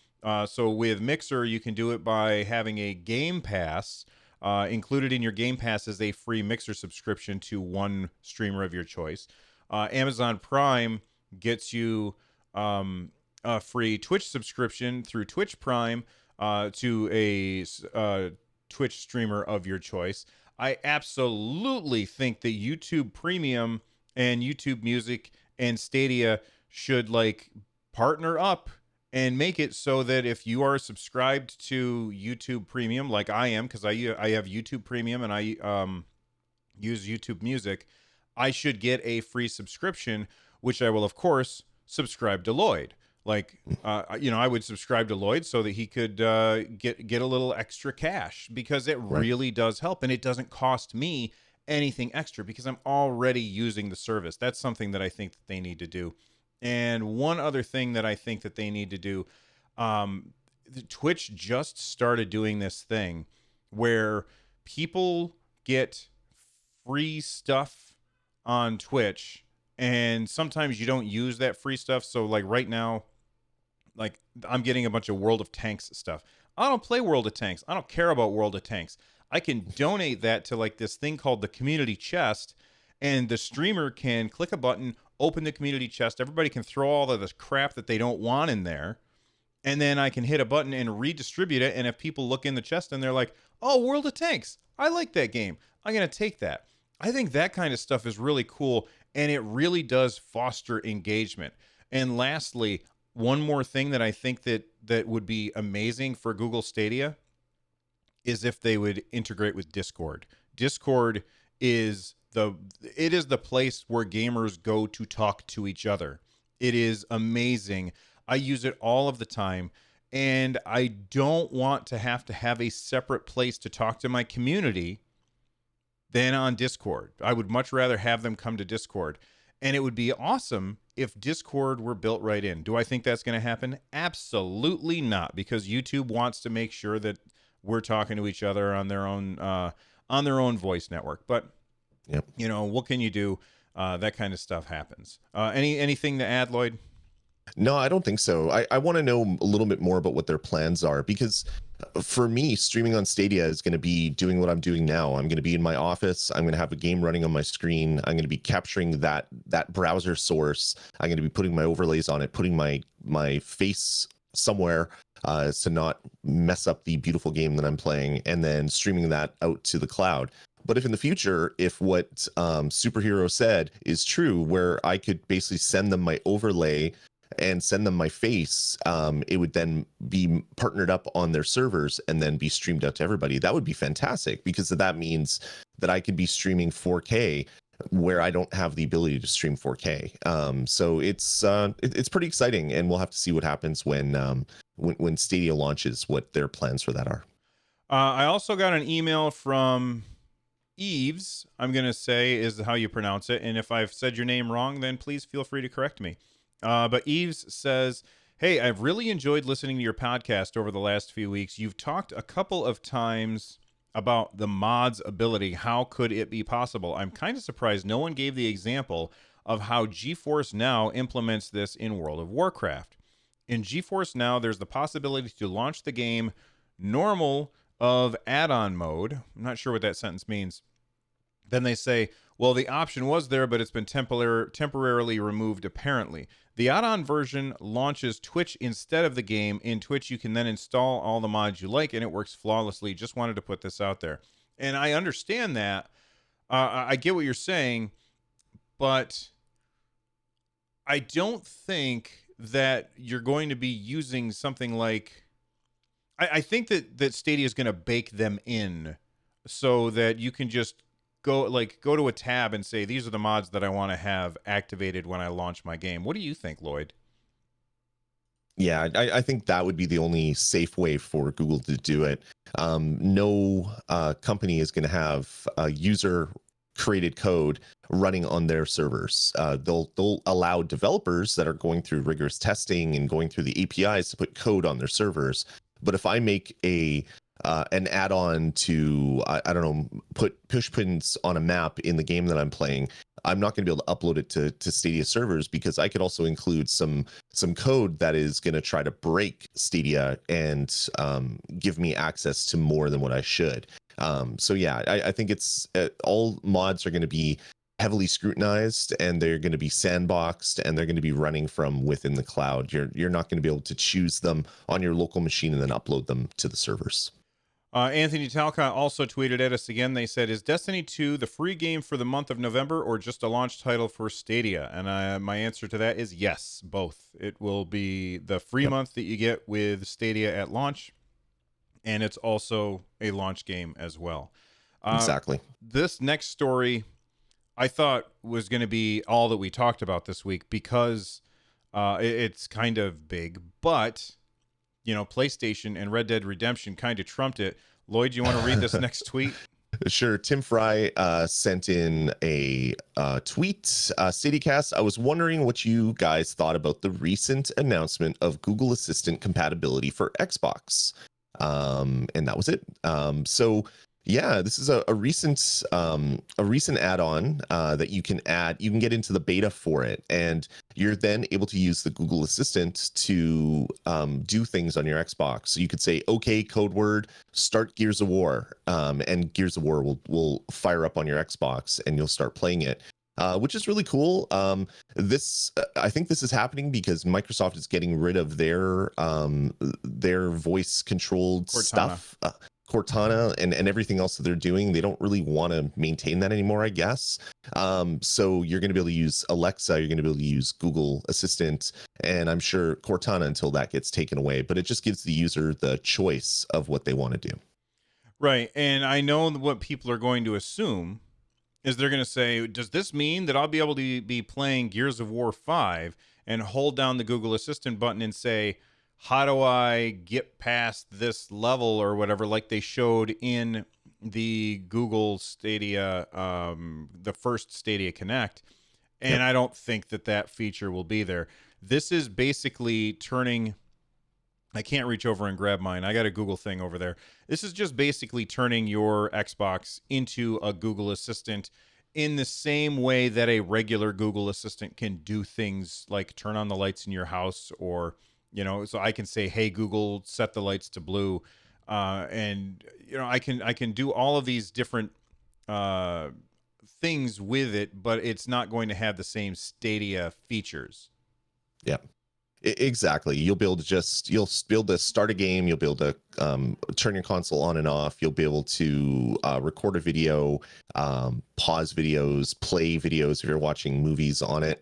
So with Mixer, you can do it by having a Game Pass. Included in your Game Pass is a free Mixer subscription to one streamer of your choice. Amazon Prime gets you a free Twitch subscription through Twitch Prime to a Twitch streamer of your choice. I absolutely think that YouTube Premium and YouTube Music and Stadia should like partner up and make it so that if you are subscribed to YouTube Premium, like I am, because I have YouTube Premium and I use YouTube Music, I should get a free subscription, which I will, of course, subscribe to Lloyd. Like, I would subscribe to Lloyd so that he could get a little extra cash, because it really does help, and it doesn't cost me anything extra because I'm already using the service. That's something that I think that they need to do. And one other thing that I think that they need to do, Twitch just started doing this thing where people get free stuff on Twitch, and sometimes you don't use that free stuff. So like right now, like I'm getting a bunch of World of Tanks stuff. I don't play World of Tanks. I don't care about World of Tanks. I can donate that to like this thing called the community chest, and the streamer can click a button, open the community chest. Everybody can throw all of this crap that they don't want in there, and then I can hit a button and redistribute it. And if people look in the chest and they're like, oh, World of Tanks, I like that game, I'm going to take that. I think that kind of stuff is really cool, and it really does foster engagement. And lastly, one more thing that I think that would be amazing for Google Stadia is if they would integrate with Discord. Discord is the place where gamers go to talk to each other. It is amazing. I use it all of the time, and I don't want to have a separate place to talk to my community than on Discord. I would much rather have them come to Discord. And it would be awesome if Discord were built right in. Do I think that's going to happen? Absolutely not, because YouTube wants to make sure that we're talking to each other on their own voice network. But what can you do? That kind of stuff happens. Anything to add, Lloyd? No, I don't think so. I want to know a little bit more about what their plans are, because for me, streaming on Stadia is going to be doing what I'm doing now. I'm going to be in my office. I'm going to have a game running on my screen. I'm going to be capturing that browser source. I'm going to be putting my overlays on it, putting my face somewhere to not mess up the beautiful game that I'm playing, and then streaming that out to the cloud. But if in the future, if what Superhero said is true, where I could basically send them my overlay and send them my face, it would then be partnered up on their servers and then be streamed out to everybody. That would be fantastic, because that means that I could be streaming 4K where I don't have the ability to stream 4K. So it's pretty exciting, and we'll have to see what happens when Stadia launches, what their plans for that are. I also got an email from Eves, I'm going to say is how you pronounce it. And if I've said your name wrong, then please feel free to correct me. But Eves says, hey, I've really enjoyed listening to your podcast over the last few weeks. You've talked a couple of times about the mods ability. How could it be possible? I'm kind of surprised no one gave the example of how GeForce Now implements this in World of Warcraft. In GeForce Now, there's the possibility to launch the game normal of add-on mode. I'm not sure what that sentence means. Then they say, well, the option was there, but it's been temporarily removed, apparently. The add-on version launches Twitch instead of the game. In Twitch, you can then install all the mods you like, and it works flawlessly. Just wanted to put this out there. And I understand that. I get what you're saying, but I don't think that you're going to be using something like... I think that Stadia is going to bake them in so that you can just go to a tab and say, these are the mods that I want to have activated when I launch my game. What do you think, Lloyd? Yeah, I think that would be the only safe way for Google to do it. No company is going to have user created code running on their servers. They'll allow developers that are going through rigorous testing and going through the APIs to put code on their servers. But if I make an add-on to I don't know, put push pins on a map in the game that I'm playing, I'm not going to be able to upload it to Stadia servers, because I could also include some code that is going to try to break Stadia and give me access to more than what I should. So yeah, I think it's all mods are going to be heavily scrutinized, and they're going to be sandboxed, and they're going to be running from within the cloud. You're not going to be able to choose them on your local machine and then upload them to the servers. Anthony Talcott also tweeted at us again. They said, is Destiny 2 the free game for the month of November or just a launch title for Stadia? And my answer to that is yes, both. It will be the free month that you get with Stadia at launch, and it's also a launch game as well. Exactly. This next story I thought was going to be all that we talked about this week, because it's kind of big, but you know, PlayStation and Red Dead Redemption kind of trumped it. Lloyd, you want to read this next tweet? Sure. Tim Fry sent in a tweet. Stadiacast, I was wondering what you guys thought about the recent announcement of Google Assistant compatibility for Xbox. And that was it. So yeah, this is a recent add-on that you can add. You can get into the beta for it, and you're then able to use the Google Assistant to do things on your Xbox. So you could say, "Okay, code word, start Gears of War," and Gears of War will fire up on your Xbox, and you'll start playing it, which is really cool. I think this is happening because Microsoft is getting rid of their voice-controlled stuff. Cortana and everything else that they're doing. They don't really want to maintain that anymore, I guess. So you're going to be able to use Alexa, you're going to be able to use Google Assistant, and I'm sure Cortana until that gets taken away. But it just gives the user the choice of what they want to do. Right. And I know what people are going to assume is they're going to say, does this mean that I'll be able to be playing Gears of War 5 and hold down the Google Assistant button and say, how do I get past this level or whatever, like they showed in the Google Stadia, the first Stadia Connect? And I don't think that feature will be there. This is basically turning... I can't reach over and grab mine. I got a Google thing over there. This is just basically turning your Xbox into a Google Assistant in the same way that a regular Google Assistant can do things like turn on the lights in your house, or... You know, so I can say, "Hey Google, set the lights to blue," and you know, I can do all of these different things with it, but it's not going to have the same Stadia features. Yeah. Exactly. You'll be able to start a game. You'll be able to turn your console on and off. You'll be able to record a video, pause videos, play videos if you're watching movies on it.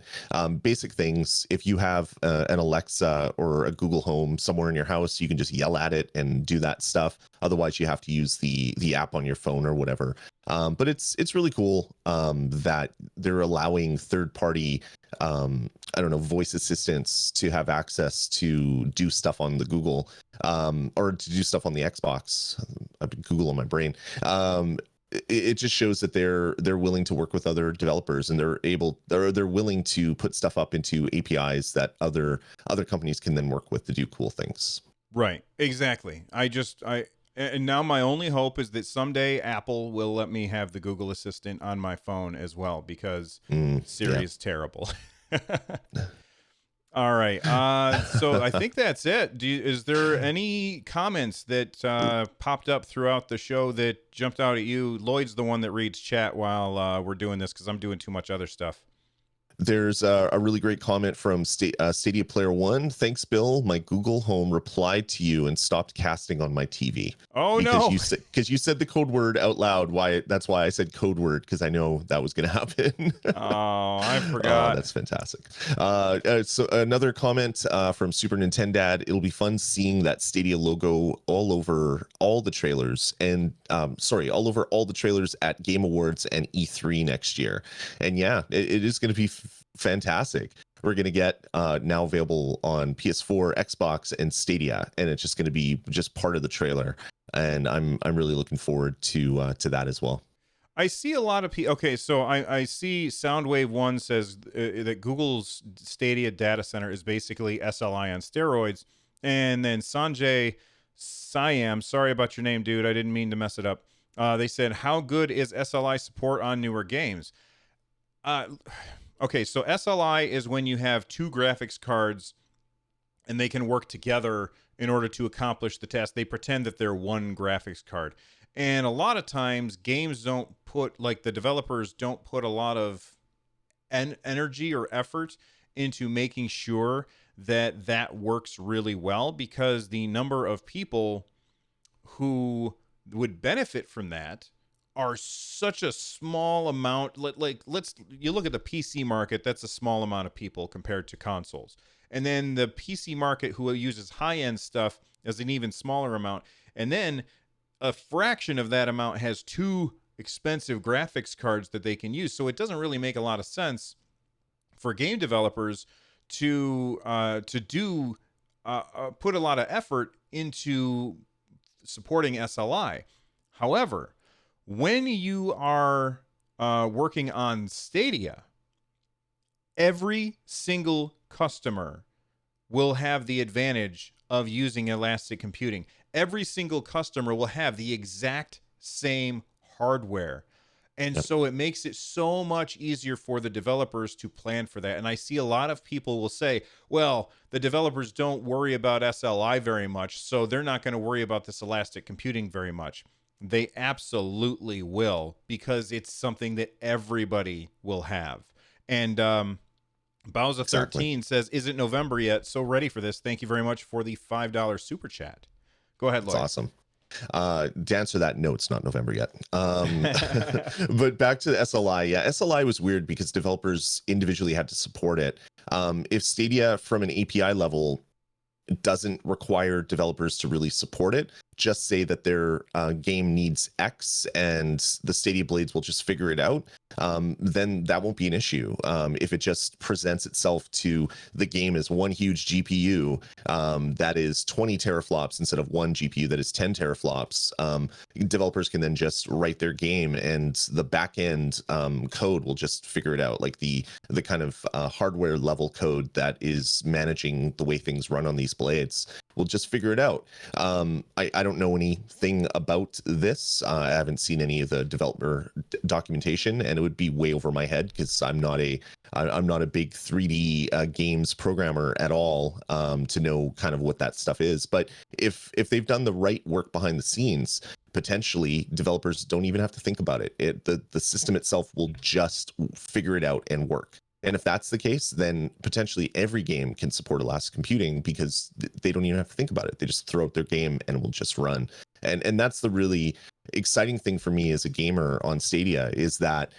Basic things. If you have an Alexa or a Google Home somewhere in your house, you can just yell at it and do that stuff. Otherwise, you have to use the app on your phone or whatever. But it's really cool that they're allowing third party I don't know, voice assistants to have access to do stuff on the Google or to do stuff on the Xbox. I've been Google on my brain. It just shows that they're willing to work with other developers, and they're willing to put stuff up into APIs that other companies can then work with to do cool things. Right. Exactly. And now my only hope is that someday Apple will let me have the Google Assistant on my phone as well, because Siri is terrible. All right. So I think that's it. Is there any comments that popped up throughout the show that jumped out at you? Lloyd's the one that reads chat while we're doing this, because I'm doing too much other stuff. There's a really great comment from Stadia Player One. Thanks, Bill. My Google Home replied to you and stopped casting on my TV. Oh, no! Because you said the code word out loud. That's why I said code word, because I know that was going to happen. Oh, I forgot. Oh, that's fantastic. So another comment from Super Nintendad. It'll be fun seeing that Stadia logo all over all the trailers, and all over all the trailers at Game Awards and E3 next year. And yeah, it is going to be fantastic. We're going to get now available on PS4, Xbox, and Stadia, and it's just going to be just part of the trailer. And I'm really looking forward to that as well. I see a lot of people. Okay, so I see Soundwave One says that Google's Stadia data center is basically SLI on steroids, and then Sanjay Siam, sorry about your name, dude. I didn't mean to mess it up. They said, how good is SLI support on newer games? Okay, so SLI is when you have two graphics cards and they can work together in order to accomplish the task. They pretend that they're one graphics card. And a lot of times games the developers don't put a lot of energy or effort into making sure that works really well, because the number of people who would benefit from that are such a small amount. You look at the PC market, that's a small amount of people compared to consoles. And then the PC market who uses high-end stuff is an even smaller amount. And then a fraction of that amount has two expensive graphics cards that they can use. So it doesn't really make a lot of sense for game developers to put a lot of effort into supporting SLI. However, when you are working on Stadia, every single customer will have the advantage of using elastic computing. Every single customer will have the exact same hardware. And so it makes it so much easier for the developers to plan for that. And I see a lot of people will say, well, the developers don't worry about SLI very much, so they're not going to worry about this elastic computing very much. They absolutely will, because it's something that everybody will have. And Bowser13 says, is it November yet? So ready for this. Thank you very much for the $5 super chat. Go ahead, Lloyd. That's awesome. To answer that, no, it's not November yet. But back to the SLI. Yeah, SLI was weird because developers individually had to support it. If Stadia from an API level doesn't require developers to really support it, just say that their game needs X and the Stadia Blades will just figure it out, then that won't be an issue. If it just presents itself to the game as one huge GPU that is 20 teraflops instead of one GPU that is 10 teraflops, developers can then just write their game and the back-end code will just figure it out. Like the kind of hardware level code that is managing the way things run on these blades will just figure it out. I don't know anything about this. I haven't seen any of the developer documentation, and it would be way over my head because I'm not a big 3D games programmer at all to know kind of what that stuff is. But if they've done the right work behind the scenes, potentially developers don't even have to think about it. The system itself will just figure it out and work. And if that's the case, then potentially every game can support elastic computing because they don't even have to think about it. They just throw out their game and it will just run. And that's the really exciting thing for me as a gamer on Stadia, is that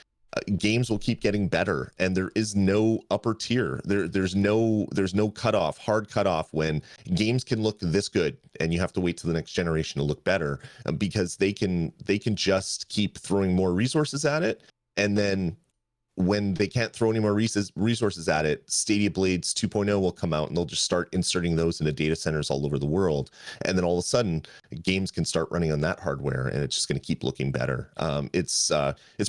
games will keep getting better, and there is no upper tier. There's no hard cutoff when games can look this good and you have to wait till the next generation to look better, because they can just keep throwing more resources at it. And then when they can't throw any more resources at it, Stadia Blades 2.0 will come out, and they'll just start inserting those into data centers all over the world. And then all of a sudden, games can start running on that hardware, and it's just going to keep looking better. It's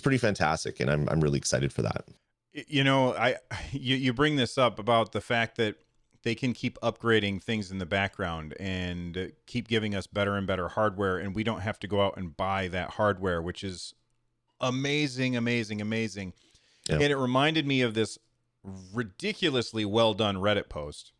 pretty fantastic, and I'm really excited for that. You know, you bring this up about the fact that they can keep upgrading things in the background and keep giving us better and better hardware, and we don't have to go out and buy that hardware, which is amazing. Yeah. And it reminded me of this ridiculously well done Reddit post.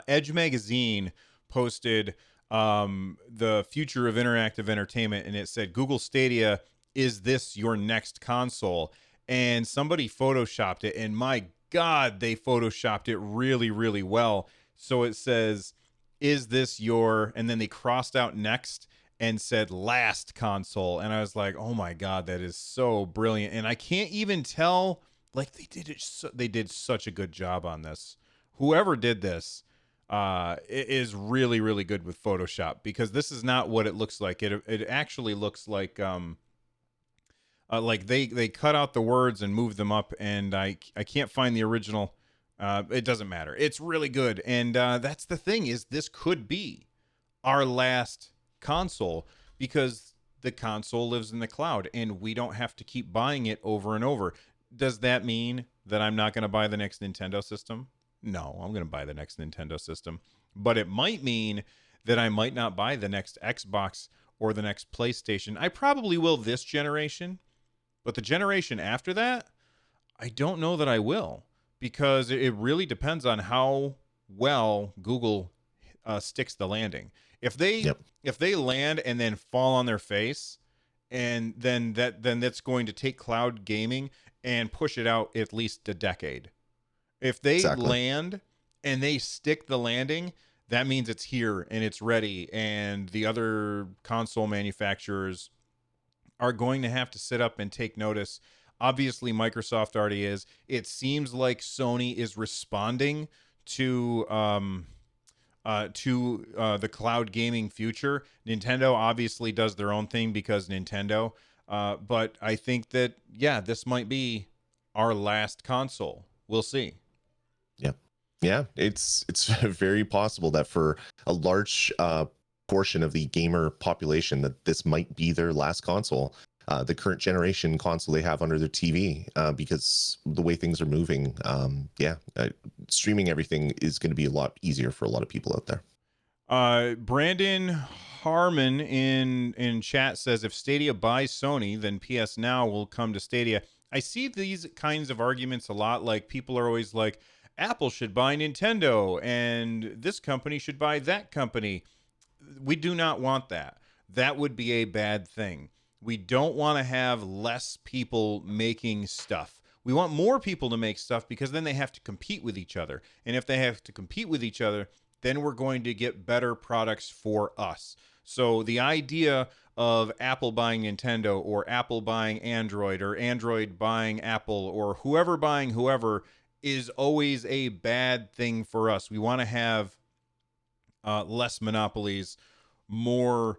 Edge Magazine posted the future of interactive entertainment, and it said, Google Stadia, is this your next console? And somebody photoshopped it, and my God, they photoshopped it really, really well. So it says, is this your, and then they crossed out next and said last console. And I was like, oh my God, that is so brilliant. And I can't even tell, like, they did such a good job on this. Whoever did this is really, really good with Photoshop, because this is not what it looks like. It actually looks like they cut out the words and moved them up, and I can't find the original. It doesn't matter. It's really good. And that's the thing, is this could be our last console, because the console lives in the cloud and we don't have to keep buying it over and over. Does that mean that I'm not going to buy the next Nintendo system? No, I'm going to buy the next Nintendo system. But it might mean that I might not buy the next Xbox or the next PlayStation. I probably will this generation, but the generation after that, I don't know that I will, because it really depends on how well Google sticks the landing. If they land and then fall on their face, and then that's going to take cloud gaming and push it out at least a decade. If they land and they stick the landing, that means it's here and it's ready, and the other console manufacturers are going to have to sit up and take notice. Obviously, Microsoft already is. It seems like Sony is responding to the cloud gaming future. Nintendo obviously does their own thing because Nintendo. But I think that, yeah, this might be our last console. We'll see. Yeah, it's very possible that for a large portion of the gamer population, that this might be their last console, the current generation console they have under their TV, because the way things are moving, streaming everything is going to be a lot easier for a lot of people out there. Brandon Harmon in chat says, if Stadia buys Sony, then PS Now will come to Stadia. I see these kinds of arguments a lot. Like, people are always like, Apple should buy Nintendo and this company should buy that company. We do not want that. That would be a bad thing. We don't want to have less people making stuff. We want more people to make stuff, because then they have to compete with each other. And if they have to compete with each other, then we're going to get better products for us. So the idea of Apple buying Nintendo, or Apple buying Android, or Android buying Apple, or whoever buying whoever, is always a bad thing for us. We want to have less monopolies, more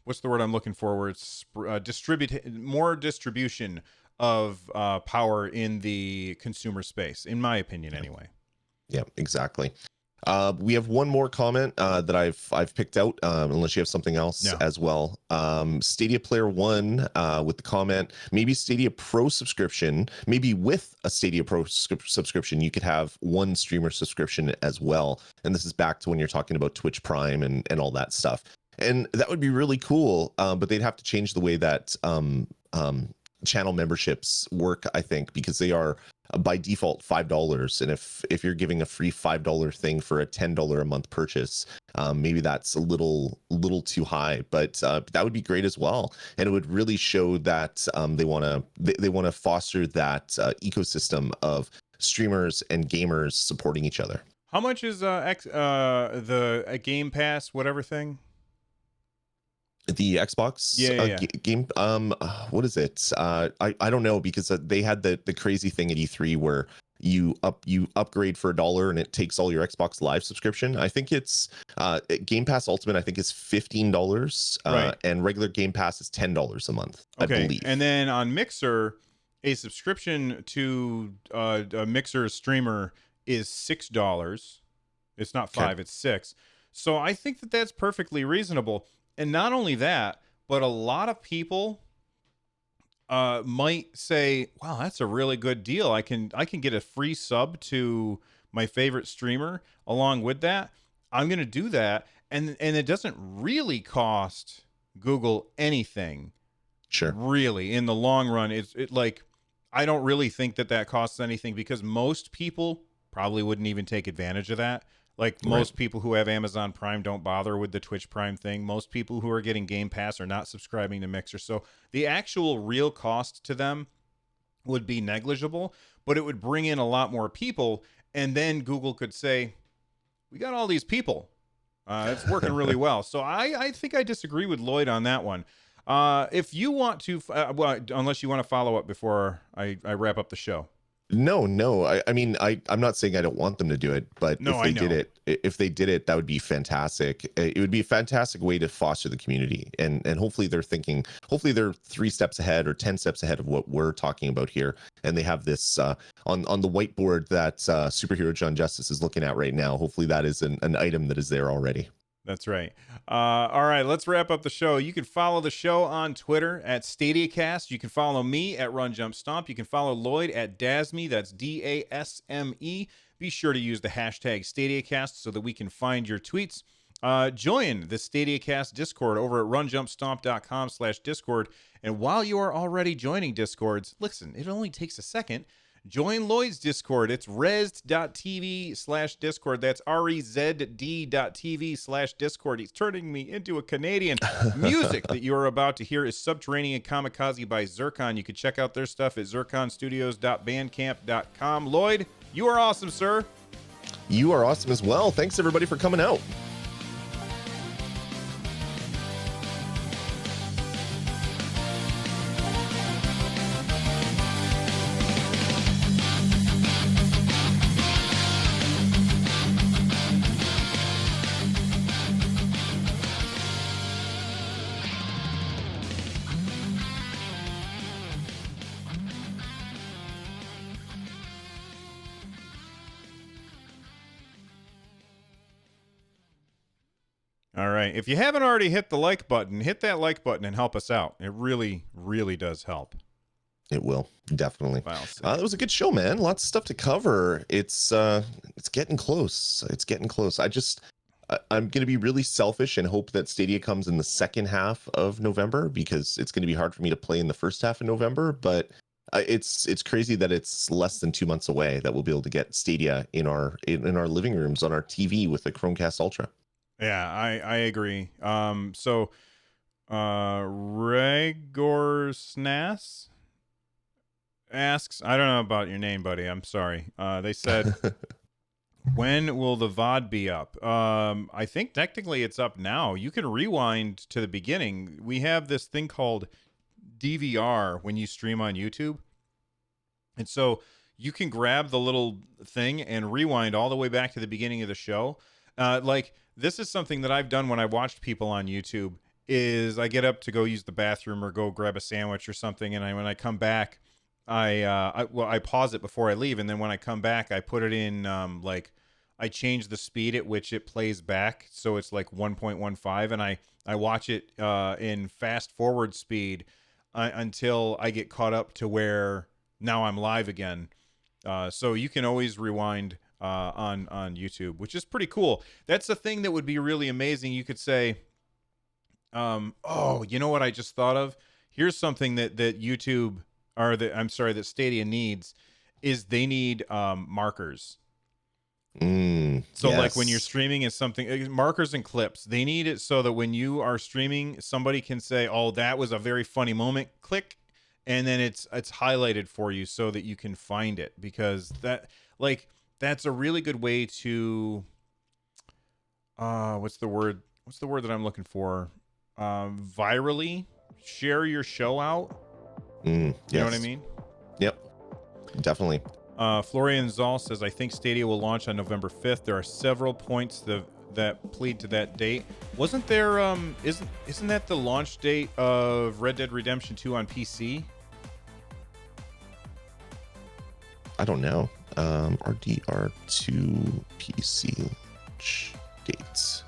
what's the word I'm looking for? Where it's more distribution of power in the consumer space, in my opinion, anyway. Yeah, exactly. We have one more comment that I've picked out, unless you have something else as well. Stadia Player One with the comment, maybe Stadia Pro subscription, maybe with a Stadia Pro subscription, you could have one streamer subscription as well. And this is back to when you're talking about Twitch Prime and all that stuff. And that would be really cool, but they'd have to change the way that channel memberships work, I think, because they are by default $5, and if you're giving a free $5 thing for a $10 a month purchase, maybe that's a little too high, but that would be great as well, and it would really show that they want to foster that ecosystem of streamers and gamers supporting each other. How much is the Game Pass whatever thing? The Xbox Yeah. game, what is it? I don't know, because they had the crazy thing at E3 where you upgrade for $1 and it takes all your Xbox Live subscription. I think it's Game Pass Ultimate, I think is $15, Right. and regular Game Pass is $10 a month, Okay. I believe. And then on Mixer, a subscription to a Mixer streamer is $6. It's not 5, it's 6. So I think that that's perfectly reasonable. And not only that, but a lot of people might say, wow, that's a really good deal. I can get a free sub to my favorite streamer along with that. I'm going to do that. And it doesn't really cost Google anything. Sure. Really, in the long run, it like, I don't really think that costs anything, because most people probably wouldn't even take advantage of that. Like, most people who have Amazon Prime don't bother with the Twitch Prime thing. Most people who are getting Game Pass are not subscribing to Mixer. So the actual real cost to them would be negligible, but it would bring in a lot more people. And then Google could say, we got all these people. It's working really well. So I think I disagree with Lloyd on that one. If you want to, well, unless you want to follow up before I wrap up the show. No. I mean, I'm not saying I don't want them to do it, but if they did it, that would be fantastic. It would be a fantastic way to foster the community, and hopefully they're 3 steps ahead or 10 steps ahead of what we're talking about here, and they have this on the whiteboard that Superhero John Justice is looking at right now. Hopefully that is an item that is there already. That's right. All right, let's wrap up the show. You can follow the show on Twitter at Stadiacast. You can follow me at Run Jump Stomp. You can follow Lloyd at Dasme. That's DASME. Be sure to use the hashtag Stadiacast so that we can find your tweets. Join the Stadiacast Discord over at runjumpstomp.com/Discord. And while you are already joining Discords, listen, it only takes a second. Join Lloyd's Discord. It's rezd.tv/Discord. That's rezd.tv/Discord. He's turning me into a Canadian. Music that you are about to hear is Subterranean Kamikaze by Zircon. You can check out their stuff at zirconstudios.bandcamp.com. Lloyd, you are awesome, sir. You are awesome as well. Thanks, everybody, for coming out. All right. If you haven't already hit the like button, hit that like button and help us out. It really, really does help. It will, definitely. It was a good show, man. Lots of stuff to cover. It's getting close. It's getting close. I'm going to be really selfish and hope that Stadia comes in the second half of November, because it's going to be hard for me to play in the first half of November. But it's crazy that it's less than 2 months away that we'll be able to get Stadia in our living rooms on our TV with the Chromecast Ultra. Yeah, I agree. So Regor Snas asks, I don't know about your name, buddy. I'm sorry. They said, when will the VOD be up? I think technically it's up now. You can rewind to the beginning. We have this thing called DVR when you stream on YouTube. And so you can grab the little thing and rewind all the way back to the beginning of the show. This is something that I've done when I watched people on YouTube. Is I get up to go use the bathroom or go grab a sandwich or something, and when I come back, I pause it before I leave, and then when I come back, I put it in I change the speed at which it plays back, so it's like 1.15, and I watch it in fast forward speed until I get caught up to where now I'm live again. So you can always rewind on YouTube, which is pretty cool. That's the thing that would be really amazing. You could say, oh, you know what I just thought of? Here's something that YouTube, or that Stadia needs, is they need markers. So Yes. like when you're streaming is something markers and clips, they need it so that when you are streaming, somebody can say, oh, that was a very funny moment, click, and then it's highlighted for you so that you can find it, because that's a really good way to what's the word that I'm looking for, virally share your show out. You know what I mean? Yep, definitely. Florian Zoll says, I think Stadia will launch on November 5th. There are several points that plead to that date. Wasn't there, isn't that the launch date of Red Dead Redemption 2 on PC? I don't know. RDR2 PC launch dates.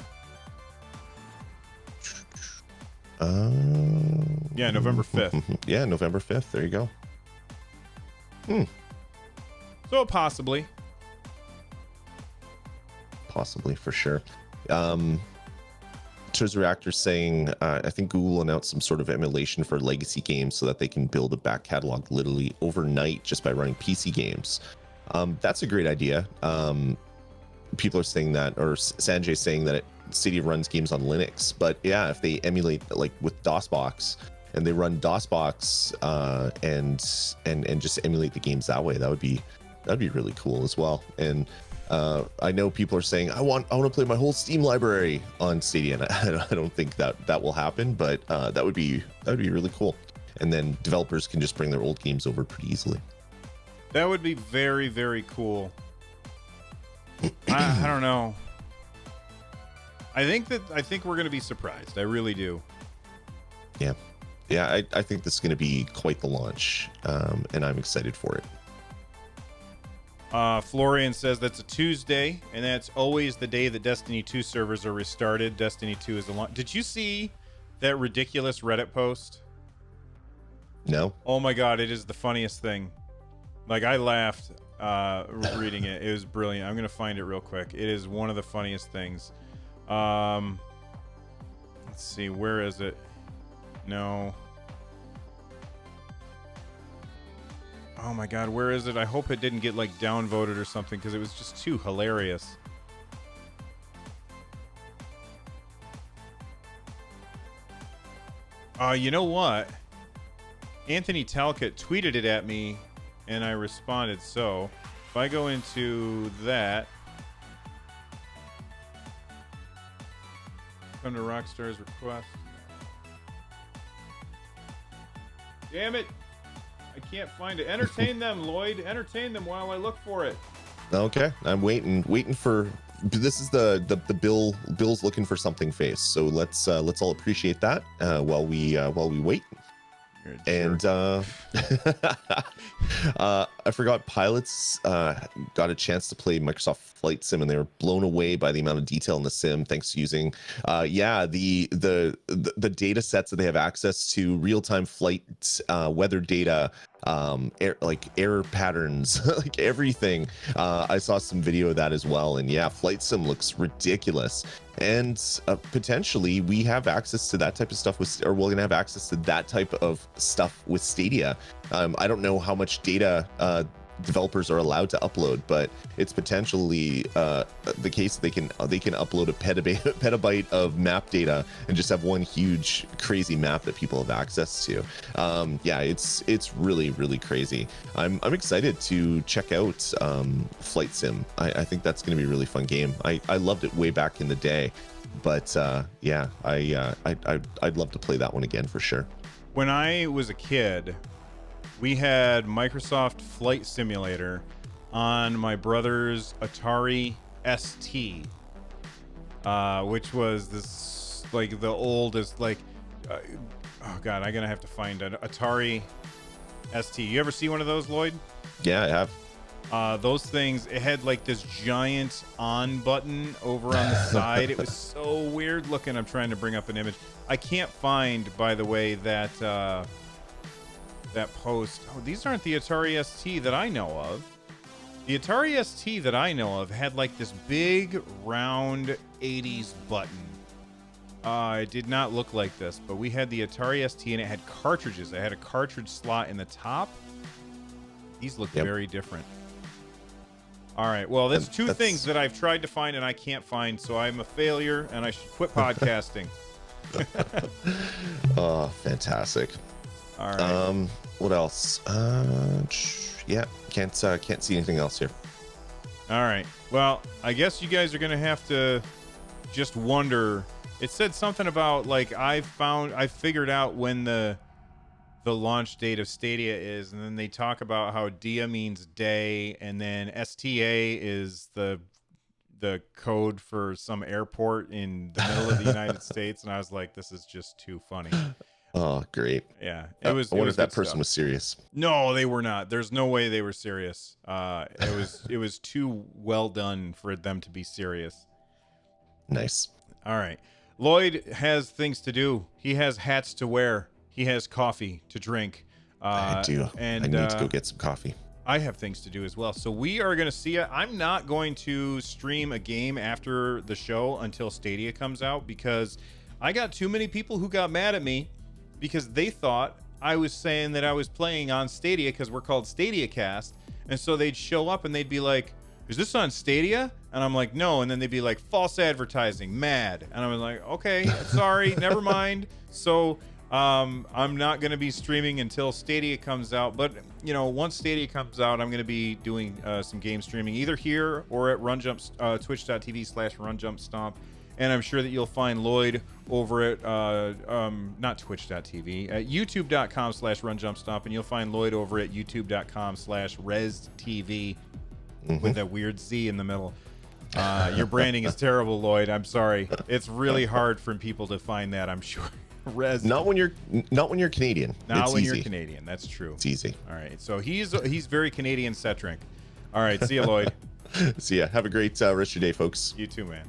Yeah, November 5th. Yeah, November 5th. There you go. So possibly, for sure. There's reactors saying, I think Google announced some sort of emulation for legacy games so that they can build a back catalog literally overnight just by running PC games. That's a great idea. People are saying that, or Sanjay's saying that Stadia runs games on Linux, but yeah, if they emulate like with DOSBox and they run DOSBox and just emulate the games that way, that'd be really cool as well. And I know people are saying I want to play my whole Steam library on Stadia, and I don't think that will happen, but that would be really cool. And then developers can just bring their old games over pretty easily. that would be very, very cool. I don't know. I think we're going to be surprised. I really do. Yeah, I think this is going to be quite the launch, and I'm excited for it. Florian says that's a Tuesday, and that's always the day that Destiny 2 servers are restarted. Destiny 2 is the launch. Did you see that ridiculous Reddit post? No? Oh my God, it is the funniest thing. Like, I laughed reading it. It was brilliant. I'm going to find it real quick. It is one of the funniest things. Let's see, where is it? No. Oh my God, where is it? I hope it didn't get like downvoted or something, because it was just too hilarious. You know what? Anthony Talcott tweeted it at me and I responded. So if I go into that, come to Rockstar's request. Damn it! I can't find it. Entertain them, Lloyd. Entertain them while I look for it. Okay, I'm waiting for. This is the Bill's looking for something face. So let's all appreciate that while we wait. And I forgot pilots got a chance to play Microsoft Flight Sim, and they were blown away by the amount of detail in the sim, thanks to using the data sets that they have access to, real-time flight weather data, air patterns, like everything. I saw some video of that as well, and yeah, Flight Sim looks ridiculous. And potentially we have access to that type of stuff we're going to have access to that type of stuff with Stadia. I don't know how much data developers are allowed to upload, but it's potentially the case that they can upload a petabyte of map data and just have one huge crazy map that people have access to. Yeah, it's really, really crazy. I'm excited to check out Flight Sim. I think that's going to be a really fun game. I loved it way back in the day, but yeah, I'd love to play that one again for sure. When I was a kid, we had Microsoft Flight Simulator on my brother's Atari ST, which was this, like, the oldest, like, oh God, I'm gonna have to find an Atari ST. You ever see one of those, Lloyd? Yeah, I have. Those things, it had like this giant on button over on the side. It was so weird looking. I'm trying to bring up an image. I can't find, by the way, that post. Oh, these aren't the Atari ST that I know of. The Atari ST that I know of had like this big round 80s button. It did not look like this, but we had the Atari ST and it had cartridges. It had a cartridge slot in the top. These look Yep. very different. All right. Well, that's two things that I've tried to find and I can't find, so I'm a failure and I should quit podcasting. Oh, fantastic. All right. What else? Yeah, can't see anything else here. All right. Well, I guess you guys are going to have to just wonder. It said something about like I figured out when the launch date of Stadia is, and then they talk about how dia means day, and then STA is the code for some airport in the middle of the United States, and I was like, this is just too funny. Oh, great. Yeah, I wonder if that person was serious. No, they were not. There's no way they were serious. It was too well done for them to be serious. Nice. All right. Lloyd has things to do. He has hats to wear. He has coffee to drink. I do. And I need to go get some coffee. I have things to do as well. So we are going to see it. I'm not going to stream a game after the show until Stadia comes out because I got too many people who got mad at me because they thought I was saying that I was playing on Stadia because we're called Stadiacast. And so they'd show up and they'd be like, is this on Stadia? And I'm like, no. And then they'd be like, false advertising, mad. And I was like, okay, sorry, never mind. So I'm not going to be streaming until Stadia comes out. But, once Stadia comes out, I'm going to be doing some game streaming either here or at twitch.tv/RunJumpStomp. And I'm sure that you'll find Lloyd over at not twitch.tv, at youtube.com/RunJumpStomp. And you'll find Lloyd over at youtube.com/ResTV with that weird Z in the middle. Your branding is terrible, Lloyd. I'm sorry. It's really hard for people to find that, I'm sure. Not when you're Canadian. Not it's when easy. you're Canadian. That's true. It's easy. All right. So he's very Canadian-centric. All right. See you, Lloyd. See ya. Have a great rest of your day, folks. You too, man.